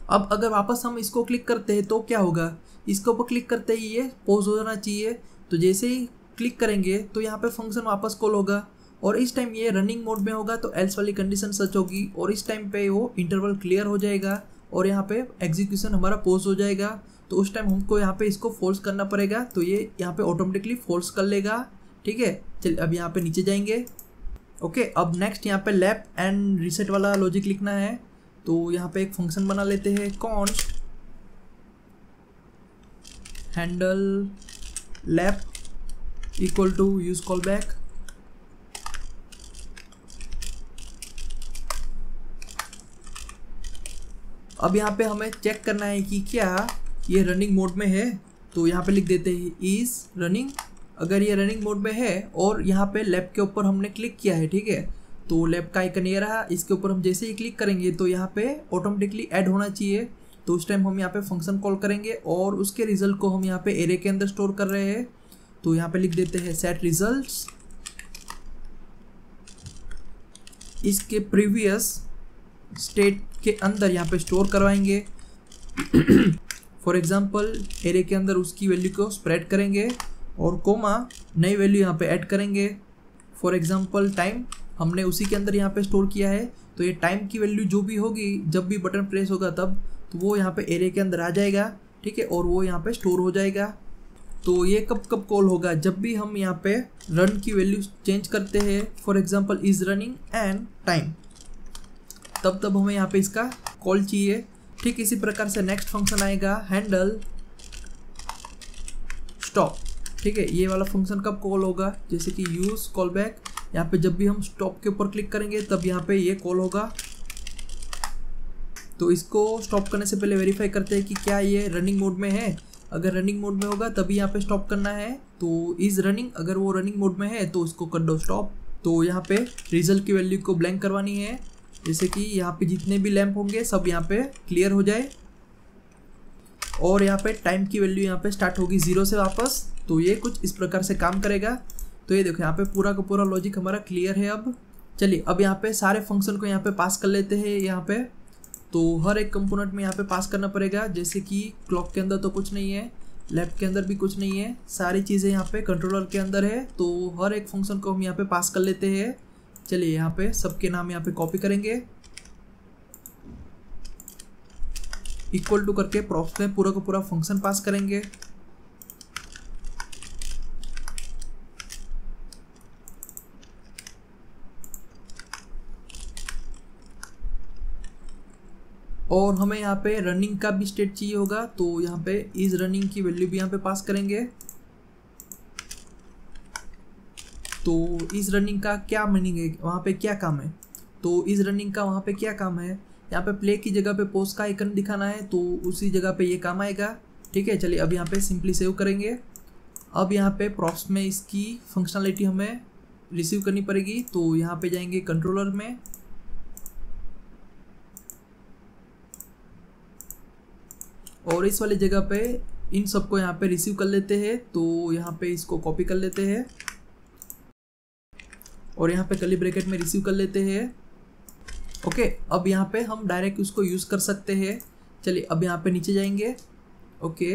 अब अगर वापस हम इसको क्लिक करते हैं तो क्या होगा, इसके ऊपर क्लिक करते ही ये पॉज हो जाना चाहिए। तो जैसे ही क्लिक करेंगे तो यहाँ पे फंक्शन वापस कॉल होगा और इस टाइम ये रनिंग मोड में होगा तो एल्स वाली कंडीशन सच होगी और इस टाइम पे वो इंटरवल क्लियर हो जाएगा और यहाँ पे एग्जीक्यूशन हमारा पॉज हो जाएगा। तो उस टाइम हमको यहाँ पे इसको फॉल्स करना पड़ेगा, तो ये यहाँ पे ऑटोमेटिकली फॉल्स कर लेगा, ठीक है। चलिए अब यहाँ पे नीचे जाएंगे। ओके, अब नेक्स्ट यहाँ पे लैप एंड रीसेट वाला लॉजिक लिखना है। तो यहाँ पे एक फंक्शन बना लेते हैं, const handle lap equal to use callback. अब यहाँ पे हमें चेक करना है कि क्या ये रनिंग मोड में है। तो यहाँ पे लिख देते हैं इज रनिंग। अगर ये रनिंग मोड में है और यहाँ पे लैप के ऊपर हमने क्लिक किया है, ठीक है, तो लैप का आइकन ये रहा, इसके ऊपर हम जैसे ही क्लिक करेंगे तो यहाँ पे ऑटोमेटिकली ऐड होना चाहिए। तो उस टाइम हम यहाँ पे फंक्शन कॉल करेंगे और उसके रिजल्ट को हम यहाँ पे एरे के अंदर स्टोर कर रहे हैं। तो यहाँ पे लिख देते हैं सेट रिजल्ट्स, इसके प्रीवियस स्टेट के अंदर यहाँ पे स्टोर करवाएंगे। फॉर एग्जांपल एरे के अंदर उसकी वैल्यू को स्प्रेड करेंगे और कोमा नई वैल्यू यहाँ पे ऐड करेंगे। फॉर एग्जांपल टाइम हमने उसी के अंदर यहाँ पे स्टोर किया है, तो ये टाइम की वैल्यू जो भी होगी जब भी बटन प्रेस होगा तब, तो वो यहाँ पे एरे के अंदर आ जाएगा, ठीक है, और वो यहाँ पे स्टोर हो जाएगा। तो ये कब कब कॉल होगा, जब भी हम यहाँ पे रन की वैल्यू चेंज करते हैं, for example is running and time, तब हमें यहाँ पे इसका कॉल चाहिए। ठीक इसी प्रकार से नेक्स्ट फंक्शन आएगा हैंडल स्टॉप, ठीक है, ये वाला फंक्शन कब कॉल होगा, जैसे कि यूज कॉल बैक, यहाँ पे जब भी हम स्टॉप के ऊपर क्लिक करेंगे तब यहाँ पे ये कॉल होगा। तो इसको स्टॉप करने से पहले वेरीफाई करते हैं कि क्या ये रनिंग मोड में है। अगर रनिंग मोड में होगा तभी यहाँ पे स्टॉप करना है। तो इज रनिंग, अगर वो रनिंग मोड में है तो उसको कर दो स्टॉप। तो यहाँ पे रिजल्ट की वैल्यू को ब्लैंक करवानी है, जैसे कि यहाँ पे जितने भी लैंप होंगे सब यहाँ पे क्लियर हो जाए। और यहाँ पे टाइम की वैल्यू यहाँ पे स्टार्ट होगी 0 से वापस। तो ये कुछ इस प्रकार से काम करेगा। तो ये देखो यहाँ पे पूरा का पूरा लॉजिक हमारा क्लियर है। अब चलिए अब यहाँ पे सारे फंक्शन को यहाँ पे पास कर लेते हैं। यहाँ पे तो हर एक कंपोनेंट में यहाँ पे पास करना पड़ेगा, जैसे कि क्लॉक के अंदर तो कुछ नहीं है, लैप के अंदर भी कुछ नहीं है, सारी चीज़ें यहाँ पे कंट्रोलर के अंदर है। तो हर एक फंक्शन को हम यहाँ पे पास कर लेते हैं। चलिए यहाँ पे सबके नाम यहाँ पे कॉपी करेंगे, इक्वल टू करके प्रॉप्स में पूरा का पूरा फंक्शन पास करेंगे। और हमें यहाँ पे रनिंग का भी स्टेट चाहिए होगा, तो यहाँ पे इज रनिंग की वैल्यू भी यहाँ पे पास करेंगे। तो इज रनिंग का क्या मीनिंग है, वहाँ पे क्या काम है, तो इज रनिंग का वहाँ पे क्या काम है, यहाँ पे प्ले की जगह पे पॉज का आइकन दिखाना है, तो उसी जगह पे ये काम आएगा। ठीक है, चलिए अब यहाँ पे सिंपली सेव करेंगे। अब यहाँ पे प्रॉप्स में इसकी फंक्शनलिटी हमें रिसीव करनी पड़ेगी। तो यहाँ पे जाएंगे कंट्रोलर में, और इस वाली जगह पे इन सबको यहाँ पे रिसीव कर लेते हैं। तो यहाँ पे इसको कॉपी कर लेते हैं और यहाँ पे कर्ली ब्रैकेट में रिसीव कर लेते हैं। ओके, अब यहाँ पे हम डायरेक्ट उसको यूज़ कर सकते हैं। चलिए अब यहाँ पे नीचे जाएंगे। ओके,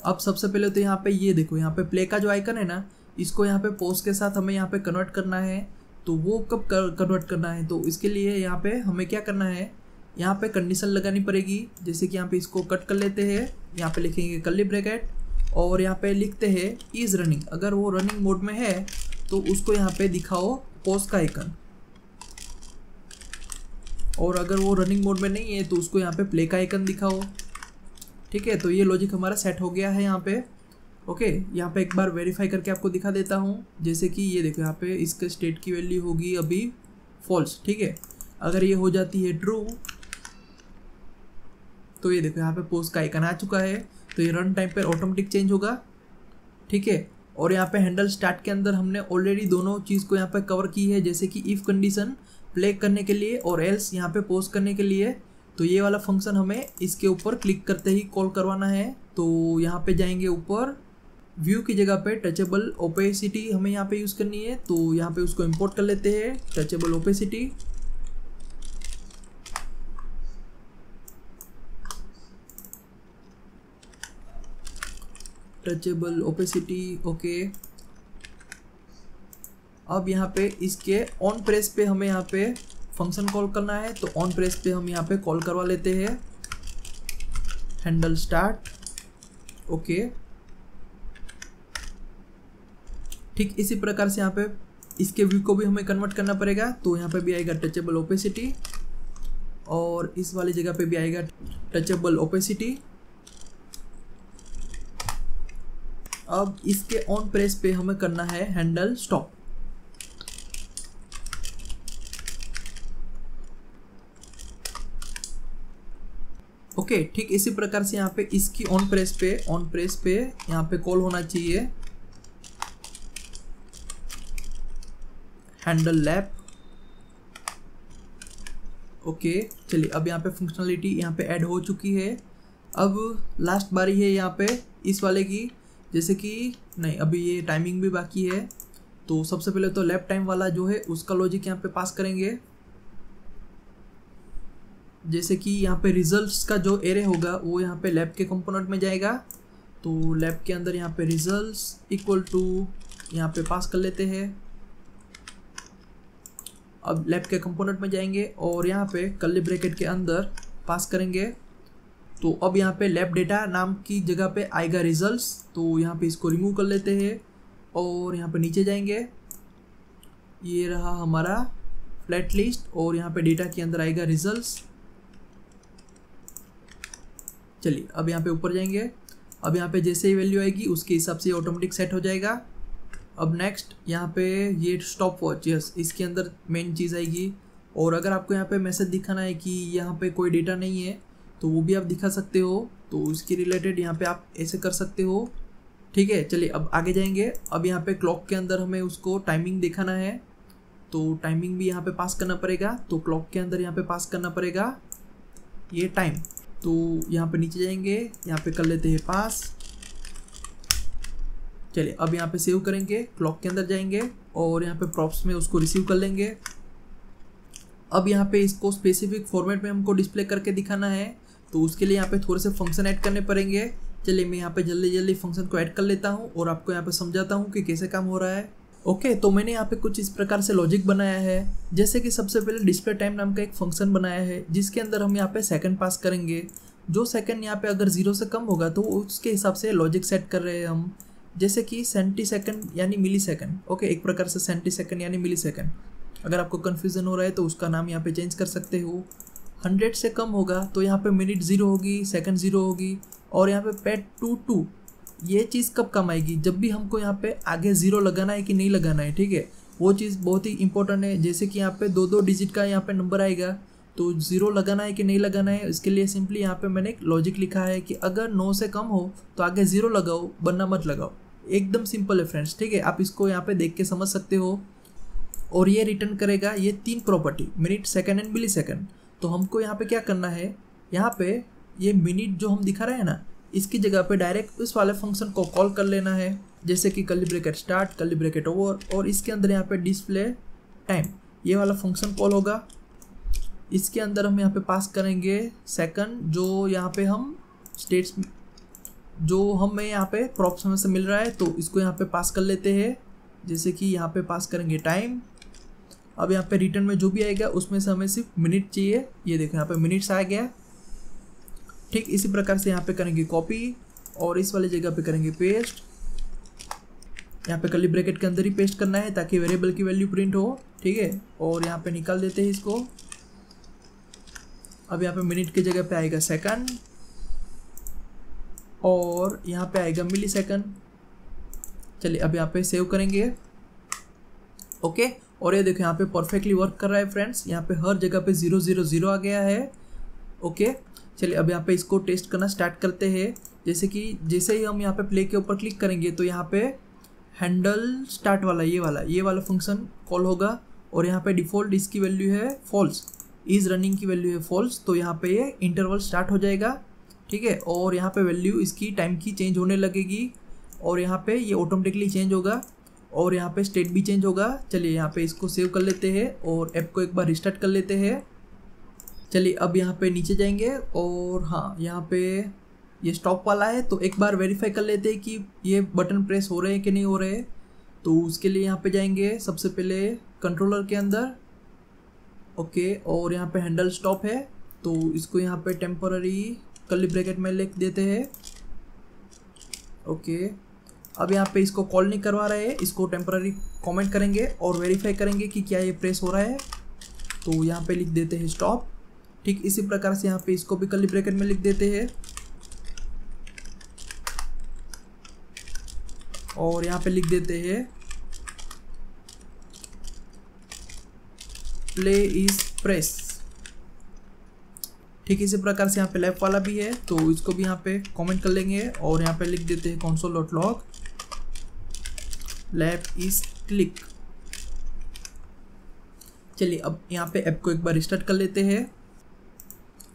अब सबसे पहले तो यहाँ पे ये देखो, यहाँ पे प्ले का जो आइकन है ना, इसको यहाँ पे पॉज के साथ हमें यहाँ पे कन्वर्ट करना है। तो वो कब कन्वर्ट करना है, तो इसके लिए यहाँ पे हमें क्या करना है, यहाँ पे कंडीशन लगानी पड़ेगी। जैसे कि यहाँ पे इसको कट कर लेते हैं, यहाँ पे लिखेंगे कर्ली ब्रैकेट और यहाँ पे लिखते हैं इज रनिंग। अगर वो रनिंग मोड में है तो उसको यहाँ पे दिखाओ पॉज का आइकन, और अगर वो रनिंग मोड में नहीं है तो उसको यहाँ पे प्ले का आइकन दिखाओ। ठीक है, तो ये लॉजिक हमारा सेट हो गया है यहाँ पे। ओके, यहाँ पे एक बार वेरीफाई करके आपको दिखा देता हूँ। जैसे कि ये देखो, यहाँ पे इसके स्टेट की वैल्यू होगी अभी फॉल्स। ठीक है, अगर ये हो जाती है ट्रू तो ये देखो यहाँ पे पोस्ट का आइकन आ चुका है, तो ये रन टाइम पर ऑटोमेटिक चेंज होगा, ठीक है। और यहाँ पे हैंडल स्टार्ट के अंदर हमने ऑलरेडी दोनों चीज़ को यहाँ पे कवर की है, जैसे कि इफ़ कंडीशन प्ले करने के लिए और एल्स यहाँ पे पोस्ट करने के लिए। तो ये वाला फंक्शन हमें इसके ऊपर क्लिक करते ही कॉल करवाना है। तो यहाँ पे जाएंगे ऊपर, व्यू की जगह पे टचेबल ओपेसिटी हमें यहाँ पे यूज़ करनी है, तो यहाँ पे उसको इंपोर्ट कर लेते हैं, touchable opacity. Touchable opacity, okay. अब यहाँ पे इसके ऑन प्रेस पे हमें यहाँ पे फंक्शन कॉल करना है, तो ऑन प्रेस पे हम यहाँ पे कॉल करवा लेते हैं, हैंडल स्टार्ट, ओके। ठीक इसी प्रकार से यहाँ पे इसके व्यू को भी हमें कन्वर्ट करना पड़ेगा, तो यहाँ पे भी आएगा टचेबल ओपेसिटी और इस वाली जगह पे भी आएगा टचेबल ओपेसिटी। अब इसके ऑन प्रेस पे हमें करना है हैंडल स्टॉप, ओके। ठीक इसी प्रकार से यहाँ पे इसकी ऑन प्रेस पे यहाँ पे कॉल होना चाहिए हैंडल लैप, ओके। चलिए अब यहाँ पे फंक्शनलिटी यहाँ पे ऐड हो चुकी है। अब लास्ट बारी है यहाँ पे इस वाले की, जैसे कि नहीं अभी ये टाइमिंग भी बाकी है, तो सबसे पहले तो लैप टाइम वाला जो है उसका लॉजिक यहाँ पे पास करेंगे। जैसे कि यहाँ पे रिजल्ट्स का जो एरे होगा वो यहाँ पे लैब के कंपोनेंट में जाएगा, तो लैब के अंदर यहाँ पे रिजल्ट्स इक्वल टू यहाँ पे पास कर लेते हैं। अब लैब के कंपोनेंट में जाएंगे और यहाँ पे कर्ली ब्रैकेट के अंदर पास करेंगे, तो अब यहाँ पे लैब डेटा नाम की जगह पे आएगा रिजल्ट्स, तो यहाँ पे इसको रिमूव कर लेते हैं और यहाँ पे नीचे जाएंगे, ये रहा हमारा फ्लैट लिस्ट और यहाँ पे डेटा के अंदर आएगा रिजल्ट्स। चलिए अब यहाँ पे ऊपर जाएंगे, अब यहाँ पे जैसे ही वैल्यू आएगी उसके हिसाब से ऑटोमेटिक सेट हो जाएगा। अब नेक्स्ट यहाँ पे ये स्टॉप वॉच, यस इसके अंदर मेन चीज़ आएगी। और अगर आपको यहाँ पे मैसेज दिखाना है कि यहाँ पे कोई डेटा नहीं है तो वो भी आप दिखा सकते हो, तो इसके रिलेटेड यहाँ पे आप ऐसे कर सकते हो, ठीक है। चलिए अब आगे जाएंगे। अब यहाँ पे क्लॉक के अंदर हमें उसको टाइमिंग दिखाना है, तो टाइमिंग भी यहाँ पे पास करना पड़ेगा, तो क्लॉक के अंदर यहाँ पे पास करना पड़ेगा ये टाइम। तो यहाँ पे नीचे जाएंगे, यहाँ पे कर लेते हैं पास। चलिए अब यहाँ पे सेव करेंगे, क्लॉक के अंदर जाएंगे और यहाँ पे प्रॉप्स में उसको रिसीव कर लेंगे। अब यहाँ पे इसको स्पेसिफिक फॉर्मेट में हमको डिस्प्ले करके दिखाना है, तो उसके लिए यहाँ पे थोड़े से फंक्शन ऐड करने पड़ेंगे। चलिए मैं यहाँ पे जल्दी जल्दी फंक्शन को ऐड कर लेता हूँ और आपको यहाँ पे समझाता हूँ कि कैसे काम हो रहा है, ओके। तो मैंने यहाँ पे कुछ इस प्रकार से लॉजिक बनाया है, जैसे कि सबसे पहले डिस्प्ले टाइम नाम का एक फंक्शन बनाया है जिसके अंदर हम यहाँ पे सेकंड पास करेंगे। जो सेकंड यहाँ पे अगर 0 से कम होगा तो उसके हिसाब से लॉजिक सेट कर रहे हैं हम, जैसे कि सेंटी सेकंड यानी मिली सेकंड, ओके। एक प्रकार से सेंटी सेकंड यानी मिली सेकंड। अगर आपको कन्फ्यूज़न हो रहा है तो उसका नाम यहाँ पे चेंज कर सकते हो। 100 से कम होगा तो यहाँ पे मिनट 0 होगी, सेकंड 0 होगी। और यहाँ पे पैड 2 ये चीज़ कब काम आएगी, जब भी हमको यहाँ पे आगे 0 लगाना है कि नहीं लगाना है, ठीक है। वो चीज़ बहुत ही इंपॉर्टेंट है, जैसे कि यहाँ पे 2 डिजिट का यहाँ पे नंबर आएगा तो 0 लगाना है कि नहीं लगाना है। इसके लिए सिंपली यहाँ पे मैंने एक लॉजिक लिखा है कि अगर 9 से कम हो तो आगे 0 लगाओ वरना मत लगाओ। एकदम सिंपल है फ्रेंड्स, ठीक है। आप इसको यहाँ पे देख के समझ सकते हो। और ये रिटर्न करेगा ये 3 property, minute, second and millisecond. तो हमको यहाँ पे क्या करना है, यहाँ पे ये मिनट जो हम दिखा रहे हैं ना, इसकी जगह पे डायरेक्ट इस वाले फंक्शन को कॉल कर लेना है, जैसे कि curly bracket start, curly bracket over, और इसके अंदर यहाँ पे डिस्प्ले टाइम ये वाला फंक्शन कॉल होगा। इसके अंदर हम यहाँ पे पास करेंगे सेकंड, जो यहाँ पे हम स्टेट्स जो हमें यहाँ पे प्रॉप्स में से मिल रहा है, तो इसको यहाँ पे पास कर लेते हैं, जैसे कि यहाँ पे पास करेंगे टाइम। अब यहाँ पे रिटर्न में जो भी आएगा उसमें से हमें सिर्फ मिनट चाहिए, ये देखो यहाँ पे मिनट्स आ गया। ठीक इसी प्रकार से यहाँ पे करेंगे कॉपी और इस वाली जगह पे करेंगे पेस्ट। यहाँ पे कर्ली ब्रैकेट के अंदर ही पेस्ट करना है ताकि वेरिएबल की वैल्यू प्रिंट हो, ठीक है। और यहाँ पे निकाल देते हैं इसको। अब यहाँ पे मिनट की जगह पे आएगा सेकंड और यहाँ पे आएगा मिली सेकंड। चलिए अब यहाँ पे सेव करेंगे, ओके। और ये देखो यहाँ पे परफेक्टली वर्क कर रहा है फ्रेंड्स, यहाँ पे हर जगह पे 0 0 0 आ गया है, ओके। चलिए अब यहाँ पे इसको टेस्ट करना स्टार्ट करते हैं। जैसे ही हम यहाँ पे प्ले के ऊपर क्लिक करेंगे तो यहाँ पे हैंडल स्टार्ट वाला ये वाला फंक्शन कॉल होगा और यहाँ पे डिफ़ॉल्ट इसकी वैल्यू है फॉल्स, इज़ रनिंग की वैल्यू है फॉल्स। तो यहाँ पे ये इंटरवल स्टार्ट हो जाएगा, ठीक है। और यहाँ पे वैल्यू इसकी टाइम की चेंज होने लगेगी और यहाँ पे ये ऑटोमेटिकली चेंज होगा और यहाँ पे स्टेट भी चेंज होगा। चलिए यहाँ पे इसको सेव कर लेते हैं और ऐप को एक बार रिस्टार्ट कर लेते हैं। चलिए अब यहाँ पे नीचे जाएंगे और हाँ यहाँ पे ये स्टॉप वाला है तो एक बार वेरीफाई कर लेते हैं कि ये बटन प्रेस हो रहे हैं कि नहीं हो रहे। तो उसके लिए यहाँ पे जाएंगे सबसे पहले कंट्रोलर के अंदर, ओके। और यहाँ पे हैंडल स्टॉप है तो इसको यहाँ पे टेम्पररी कर्ली ब्रैकेट में लिख देते हैं, ओके। अब यहाँ पे इसको कॉल नहीं करवा रहे हैं, इसको टेम्पररी कमेंट करेंगे और वेरीफाई करेंगे कि क्या ये प्रेस हो रहा है। तो यहाँ पे लिख देते हैं स्टॉप। ठीक इसी प्रकार से यहाँ पे इसको भी कर्ली ब्रैकेट में लिख देते हैं और यहाँ पे लिख देते हैं प्ले इज प्रेस। ठीक इसी प्रकार से यहाँ पे लेफ्ट वाला भी है तो इसको भी यहाँ पे कमेंट कर लेंगे और यहाँ पे लिख देते हैं console.log लेफ्ट इज क्लिक। चलिए अब यहाँ पे ऐप को एक बार रिस्टार्ट कर लेते हैं।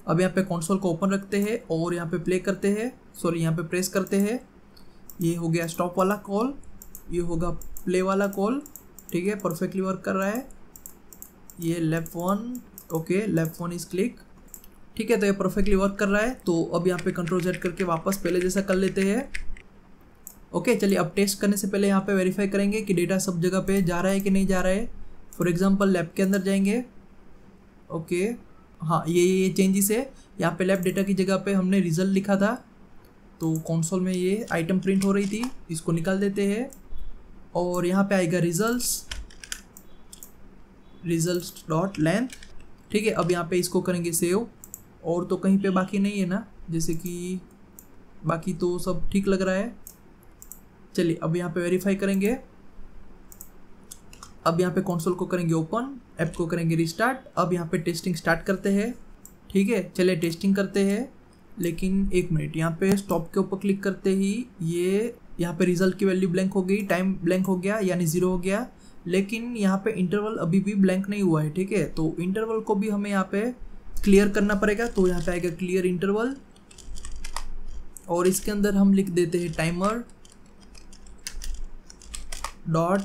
अब यहाँ पे कंसोल को ओपन रखते हैं और यहाँ पे प्ले करते हैं, सॉरी यहाँ पे प्रेस करते हैं। ये हो गया स्टॉप वाला कॉल, ये होगा प्ले वाला कॉल, ठीक है, परफेक्टली वर्क कर रहा है। ये left one, okay, left one is click, ठीक है। तो ये परफेक्टली वर्क कर रहा है। तो अब यहाँ पे कंट्रोल Z करके वापस पहले जैसा कर लेते हैं, ओके। चलिए अब टेस्ट करने से पहले यहाँ पे वेरीफाई करेंगे कि डेटा सब जगह पे जा रहा है कि नहीं जा रहा है। फॉर एग्जांपल लैब के अंदर जाएंगे, ओके, हाँ ये चेंजेस है। यहाँ पे लैब डेटा की जगह पे हमने रिजल्ट लिखा था तो कंसोल में ये आइटम प्रिंट हो रही थी, इसको निकाल देते हैं और यहाँ पे आएगा रिजल्ट्स डॉट लेंथ, ठीक है। अब यहाँ पे इसको करेंगे सेव और तो कहीं पे बाकी नहीं है ना, जैसे कि बाकी तो सब ठीक लग रहा है। चलिए अब यहाँ पे वेरीफाई करेंगे। अब यहाँ पे कंसोल को करेंगे ओपन, ऐप को करेंगे रिस्टार्ट। अब यहाँ पे टेस्टिंग स्टार्ट करते हैं, ठीक है। चलिए टेस्टिंग करते हैं, लेकिन एक मिनट, यहाँ पे स्टॉप के ऊपर क्लिक करते ही ये यहाँ पे रिजल्ट की वैल्यू ब्लैंक हो गई, टाइम ब्लैंक हो गया यानी 0 हो गया, लेकिन यहाँ पे इंटरवल अभी भी ब्लैंक नहीं हुआ है, ठीक है। तो इंटरवल को भी हमें यहाँ पे क्लियर करना पड़ेगा। तो यहाँ पे आएगा क्लियर इंटरवल और इसके अंदर हम लिख देते हैं टाइमर डॉट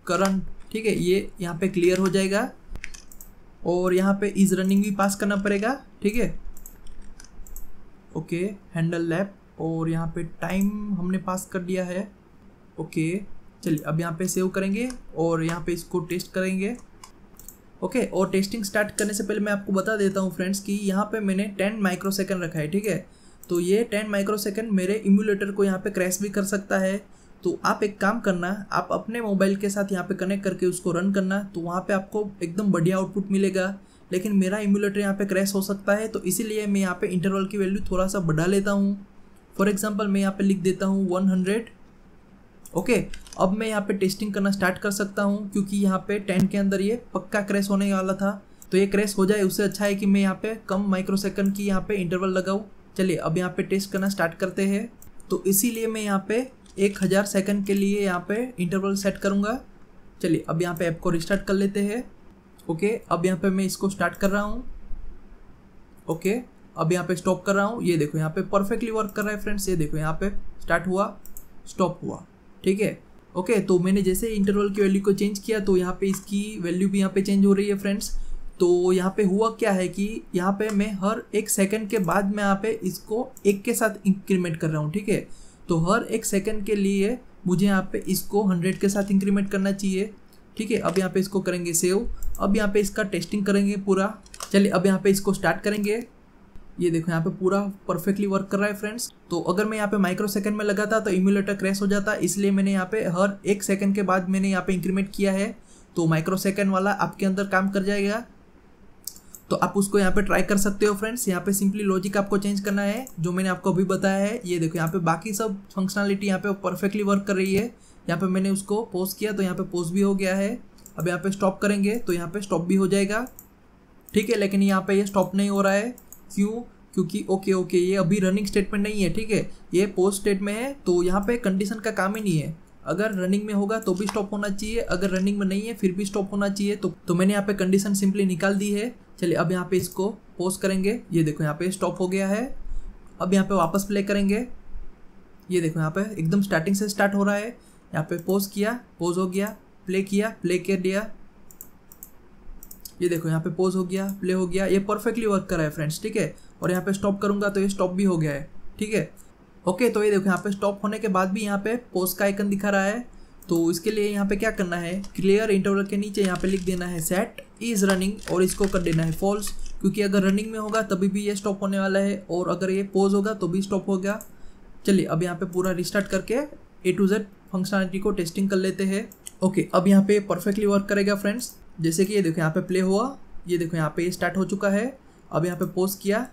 करंट, ठीक है। ये यहाँ पे क्लियर हो जाएगा और यहाँ पे इज रनिंग भी पास करना पड़ेगा, ठीक है, ओके। हैंडल लैब और यहाँ पे टाइम हमने पास कर दिया है, ओके। चलिए अब यहाँ पे सेव करेंगे और यहाँ पे इसको टेस्ट करेंगे, ओके। और टेस्टिंग स्टार्ट करने से पहले मैं आपको बता देता हूँ फ्रेंड्स कि यहाँ पे मैंने 10 माइक्रोसेकंड रखा है, ठीक है। तो ये 10 माइक्रोसेकंड मेरे इम्यूलेटर को यहाँ पे क्रैश भी कर सकता है। तो आप एक काम करना, आप अपने मोबाइल के साथ यहाँ पे कनेक्ट करके उसको रन करना, तो वहाँ पे आपको एकदम बढ़िया आउटपुट मिलेगा। लेकिन मेरा इम्यूलेटर यहाँ पे क्रैश हो सकता है तो इसीलिए मैं यहाँ पे इंटरवल की वैल्यू थोड़ा सा बढ़ा लेता हूँ। फॉर एग्जांपल मैं यहाँ पे लिख देता हूँ 100, ओके। अब मैं यहाँ पे टेस्टिंग करना स्टार्ट कर सकता हूँ क्योंकि यहाँ पे 10 के अंदर ये पक्का क्रैश होने वाला था। तो ये क्रैश हो जाए उससे अच्छा है कि मैं यहाँ पे कम माइक्रोसेकंड की यहाँ पे इंटरवल लगाऊँ। चलिए अब यहाँ पे टेस्ट करना स्टार्ट करते हैं। तो इसीलिए मैं यहाँ पे 1000 सेकंड के लिए यहाँ पे इंटरवल सेट करूँगा। चलिए अब यहाँ पे ऐप को रिस्टार्ट कर लेते हैं, ओके। अब यहाँ पे मैं इसको स्टार्ट कर रहा हूँ, ओके। अब यहाँ पे स्टॉप कर रहा हूँ, ये देखो यहाँ पे परफेक्टली वर्क कर रहा है फ्रेंड्स। ये देखो यहाँ पे स्टार्ट हुआ, स्टॉप हुआ, ठीक है, ओके। तो मैंने जैसे इंटरवल की वैल्यू को चेंज किया तो यहाँ पे इसकी वैल्यू भी यहाँ पे चेंज हो रही है फ्रेंड्स। तो यहाँ पे हुआ क्या है कि यहाँ पे मैं हर 1 सेकंड के बाद मैं यहाँ पे इसको 1 के साथ इंक्रीमेंट कर रहा हूँ, ठीक है। तो हर 1 सेकंड के लिए मुझे यहाँ पे इसको 100 के साथ इंक्रीमेंट करना चाहिए, ठीक है। अब यहाँ पे इसको करेंगे सेव। अब यहाँ पे इसका टेस्टिंग करेंगे पूरा। चलिए अब यहाँ पे इसको स्टार्ट करेंगे। ये देखो यहाँ पे पूरा परफेक्टली वर्क कर रहा है फ्रेंड्स। तो अगर मैं यहाँ पे माइक्रो सेकंड में लगाता तो इम्यूलेटर क्रैश हो जाता, इसलिए मैंने यहाँ पे हर 1 सेकंड के बाद मैंने यहाँ पे इंक्रीमेंट किया है। तो माइक्रो सेकंड वाला आपके अंदर काम कर जाएगा। तो आप उसको यहाँ पे ट्राई कर सकते हो फ्रेंड्स। यहाँ पे सिंपली लॉजिक आपको चेंज करना है जो मैंने आपको अभी बताया है। ये देखो यहाँ पे बाकी सब फंक्शनलिटी यहाँ पे परफेक्टली वर्क कर रही है। यहाँ पे मैंने उसको पॉज किया तो यहाँ पे पॉज भी हो गया है। अब यहाँ पे स्टॉप करेंगे तो यहाँ पे स्टॉप भी हो जाएगा, ठीक है। लेकिन यहाँ पे ये स्टॉप नहीं हो रहा है, क्यों? क्योंकि ओके ये अभी रनिंग स्टेटमेंट नहीं है, ठीक है, ये पोस्ट स्टेट में है, तो यहाँ पे कंडीशन का काम ही नहीं है। अगर रनिंग में होगा तो भी स्टॉप होना चाहिए, अगर रनिंग में नहीं है फिर भी स्टॉप होना चाहिए। तो मैंने यहाँ पे कंडीशन सिंपली निकाल दी है। चलिए अब यहाँ पे इसको पॉज करेंगे, ये देखो यहाँ पे स्टॉप हो गया है। अब यहाँ पे वापस प्ले करेंगे, ये देखो यहाँ पे एकदम स्टार्टिंग से स्टार्ट हो रहा है। यहाँ पे पॉज किया, पॉज हो गया, प्ले किया, प्ले कर दिया, ये देखो यहाँ पे पॉज हो गया, प्ले हो गया, ये परफेक्टली वर्क कर रहा है फ्रेंड्स, ठीक है। और यहाँ पे स्टॉप करूँगा तो ये स्टॉप भी हो गया है, ठीक है। ओके, तो ये देखो यहाँ पे स्टॉप होने के बाद भी यहाँ पे पॉज का आइकन दिखा रहा है। तो इसके लिए यहाँ पे क्या करना है, क्लियर इंटरवल के नीचे यहाँ पे लिख देना है सेट इज रनिंग और इसको कर देना है फॉल्स, क्योंकि अगर रनिंग में होगा तभी भी ये स्टॉप होने वाला है और अगर ये पॉज होगा तो भी स्टॉप होगा। चलिए अब यहाँ पे पूरा रिस्टार्ट करके A to Z फंक्शनलिटी को टेस्टिंग कर लेते हैं। ओके, अब यहाँ पे परफेक्टली वर्क करेगा फ्रेंड्स। जैसे कि ये देखो यहाँ पे प्ले हुआ, ये देखो यहाँ पे स्टार्ट हो चुका है। अब यहाँ पे पॉज किया,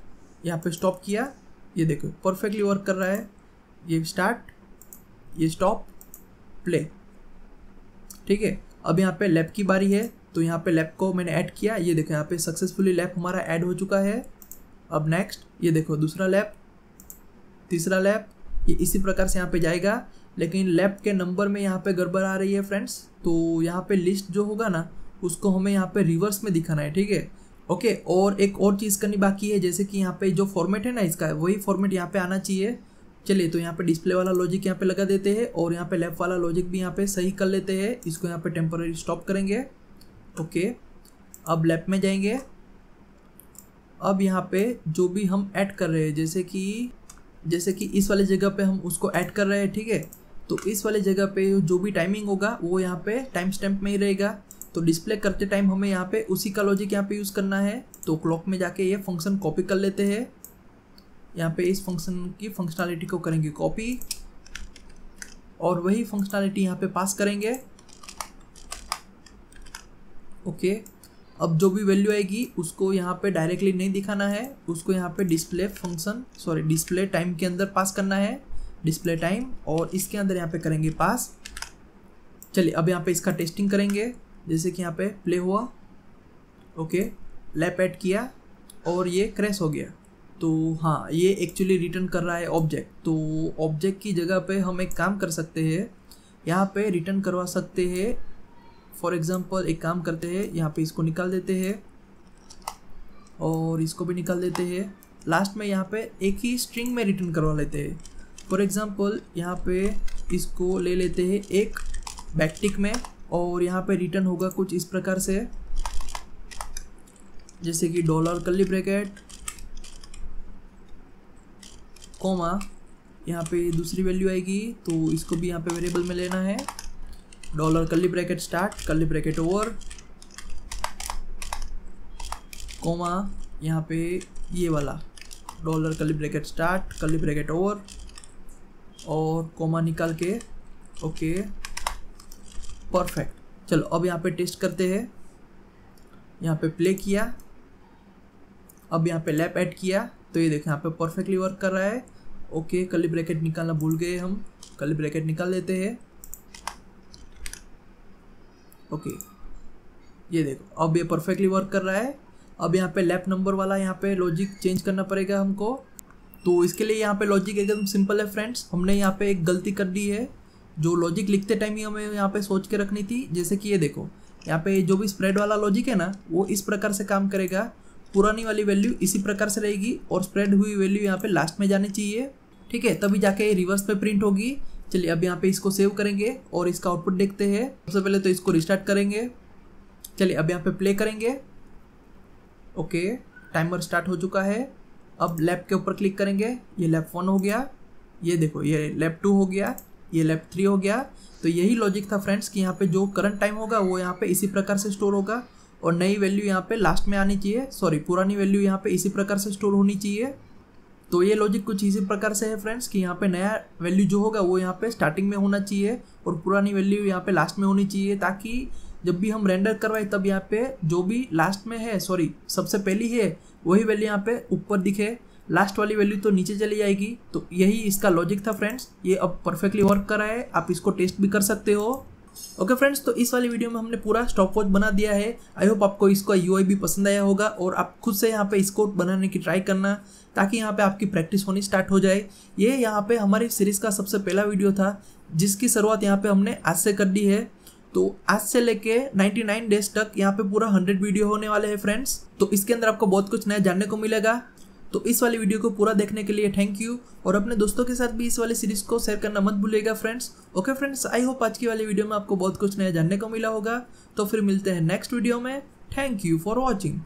यहाँ पे स्टॉप किया, ये देखो परफेक्टली वर्क कर रहा है। ये स्टार्ट, ये स्टॉप, प्ले, ठीक है। अब यहाँ पे लैप की बारी है, तो यहाँ पे लैप को मैंने ऐड किया, ये देखो यहाँ पे सक्सेसफुली लैप हमारा ऐड हो चुका है। अब नेक्स्ट, ये देखो दूसरा लैप, तीसरा लैप, ये इसी प्रकार से यहाँ पे जाएगा। लेकिन लैप के नंबर में यहाँ पे गड़बड़ आ रही है फ्रेंड्स, तो यहाँ पे लिस्ट जो होगा ना उसको हमें यहाँ पे रिवर्स में दिखाना है, ठीक है। ओके, और एक और चीज़ करनी बाकी है, जैसे कि यहाँ पे जो फॉर्मेट है ना इसका, वही फॉर्मेट यहाँ पे आना चाहिए। चलिए तो यहाँ पे डिस्प्ले वाला लॉजिक यहाँ पे लगा देते हैं और यहाँ पे लैप वाला लॉजिक भी यहाँ पे सही कर लेते हैं। इसको यहाँ पे टेम्पररी स्टॉप करेंगे। ओके, अब लैप में जाएंगे। अब यहाँ पे जो भी हम ऐड कर रहे हैं, जैसे कि इस वाले जगह पे हम उसको ऐड कर रहे हैं, ठीक है। तो इस वाले जगह पे जो भी टाइमिंग होगा वो यहाँ पे टाइम स्टैम्प में ही रहेगा। तो डिस्प्ले करते टाइम हमें यहाँ पे उसी का लॉजिक यहाँ पे यूज़ करना है। तो क्लॉक में जाके ये फंक्शन कॉपी कर लेते हैं। यहाँ पे इस फंक्शन की फंक्शनलिटी को करेंगे कॉपी और वही फंक्शनलिटी यहाँ पे पास करेंगे। ओके, अब जो भी वैल्यू आएगी उसको यहाँ पे डायरेक्टली नहीं दिखाना है, उसको यहाँ पे डिस्प्ले टाइम के अंदर पास करना है, डिस्प्ले टाइम, और इसके अंदर यहाँ पे करेंगे पास। चलिए अब यहाँ पे इसका टेस्टिंग करेंगे। जैसे कि यहाँ पे प्ले हुआ, ओके, लैप ऐड किया और ये क्रैश हो गया। तो हाँ, ये एक्चुअली रिटर्न कर रहा है ऑब्जेक्ट। तो ऑब्जेक्ट की जगह पे हम एक काम कर सकते हैं, यहाँ पे रिटर्न करवा सकते हैं। फॉर एग्जांपल एक काम करते हैं, यहाँ पे इसको निकाल देते हैं और इसको भी निकाल देते हैं। लास्ट में यहाँ पे एक ही स्ट्रिंग में रिटर्न करवा लेते हैं। फॉर एग्जांपल यहाँ पे इसको ले लेते हैं एक बैकटिक में और यहाँ पे रिटर्न होगा कुछ इस प्रकार से, जैसे कि डॉलर कर्ली ब्रैकेट कॉमा, यहाँ पे दूसरी वैल्यू आएगी तो इसको भी यहाँ पे वेरिएबल में लेना है। Dollar curly bracket start, curly bracket over, comma, यहाँ पे ये वाला dollar curly bracket start, curly bracket over और कॉमा निकाल के। Okay, perfect. चलो अब यहाँ पे टेस्ट करते हैं। यहाँ पे प्ले किया, अब यहाँ पे लैप ऐड किया तो ये देखो यहाँ पे परफेक्टली वर्क कर रहा है। ओके, कर्ली ब्रैकेट निकालना भूल गए हम, कर्ली ब्रैकेट निकाल देते हैं। ओके, ये देखो अब ये परफेक्टली वर्क कर रहा है। अब यहाँ पे लैप नंबर वाला यहाँ पे लॉजिक चेंज करना पड़ेगा हमको। तो इसके लिए यहाँ पे लॉजिक एकदम सिंपल है फ्रेंड्स। हमने यहाँ पे एक गलती कर दी है, जो लॉजिक लिखते टाइम ही हमें यहाँ पे सोच के रखनी थी। जैसे कि ये देखो यहाँ पे जो भी स्प्रेड वाला लॉजिक है ना, वो इस प्रकार से काम करेगा। पुरानी वाली वैल्यू इसी प्रकार से रहेगी और स्प्रेड हुई वैल्यू यहाँ पे लास्ट में जानी चाहिए, ठीक है, तभी जाके रिवर्स पे प्रिंट होगी। चलिए अब यहाँ पे इसको सेव करेंगे और इसका आउटपुट देखते हैं। सबसे पहले तो इसको रिस्टार्ट करेंगे। चलिए अब यहाँ पे प्ले करेंगे। ओके, टाइमर स्टार्ट हो चुका है। अब लैप के ऊपर क्लिक करेंगे, ये लैप 1 हो गया, ये देखो ये लैप 2 हो गया, ये लैप 3 हो गया। तो यही लॉजिक था फ्रेंड्स कि यहाँ पे जो करंट टाइम होगा वो यहाँ पे इसी प्रकार से स्टोर होगा और नई वैल्यू यहाँ पे लास्ट में आनी चाहिए, पुरानी वैल्यू यहाँ पे इसी प्रकार से स्टोर होनी चाहिए। तो ये लॉजिक कुछ इसी प्रकार से है फ्रेंड्स कि यहाँ पे नया वैल्यू जो होगा वो यहाँ पे स्टार्टिंग में होना चाहिए और पुरानी वैल्यू यहाँ पे लास्ट में होनी चाहिए, ताकि जब भी हम रेंडर करवाए तब यहाँ पे जो भी लास्ट में है, सबसे पहली है वही वैल्यू यहाँ पे ऊपर दिखे, लास्ट वाली वैल्यू तो नीचे चली जाएगी। तो यही इसका लॉजिक था फ्रेंड्स। ये अब परफेक्टली वर्क कर रहा है, आप इसको टेस्ट भी कर सकते हो। ओके फ्रेंड्स, तो इस वाली वीडियो में हमने पूरा स्टॉप वॉच बना दिया है। आई होप आपको इसका यूआई भी पसंद आया होगा और आप खुद से यहाँ पे इसको बनाने की ट्राई करना, ताकि यहाँ पे आपकी प्रैक्टिस होनी स्टार्ट हो जाए। ये यहाँ पे हमारी सीरीज़ का सबसे पहला वीडियो था, जिसकी शुरुआत यहाँ पे हमने आज से कर दी है। तो आज से लेके 99 डेज तक यहाँ पे पूरा 100 वीडियो होने वाले हैं फ्रेंड्स। तो इसके अंदर आपको बहुत कुछ नया जानने को मिलेगा। तो इस वाली वीडियो को पूरा देखने के लिए थैंक यू, और अपने दोस्तों के साथ भी इस वाली सीरीज को शेयर करना मत भूलिएगा friends. Okay friends, I hope आज की वाली वीडियो में आपको बहुत कुछ नया जानने को मिला होगा। तो फिर मिलते हैं नेक्स्ट वीडियो में। Thank you for watching.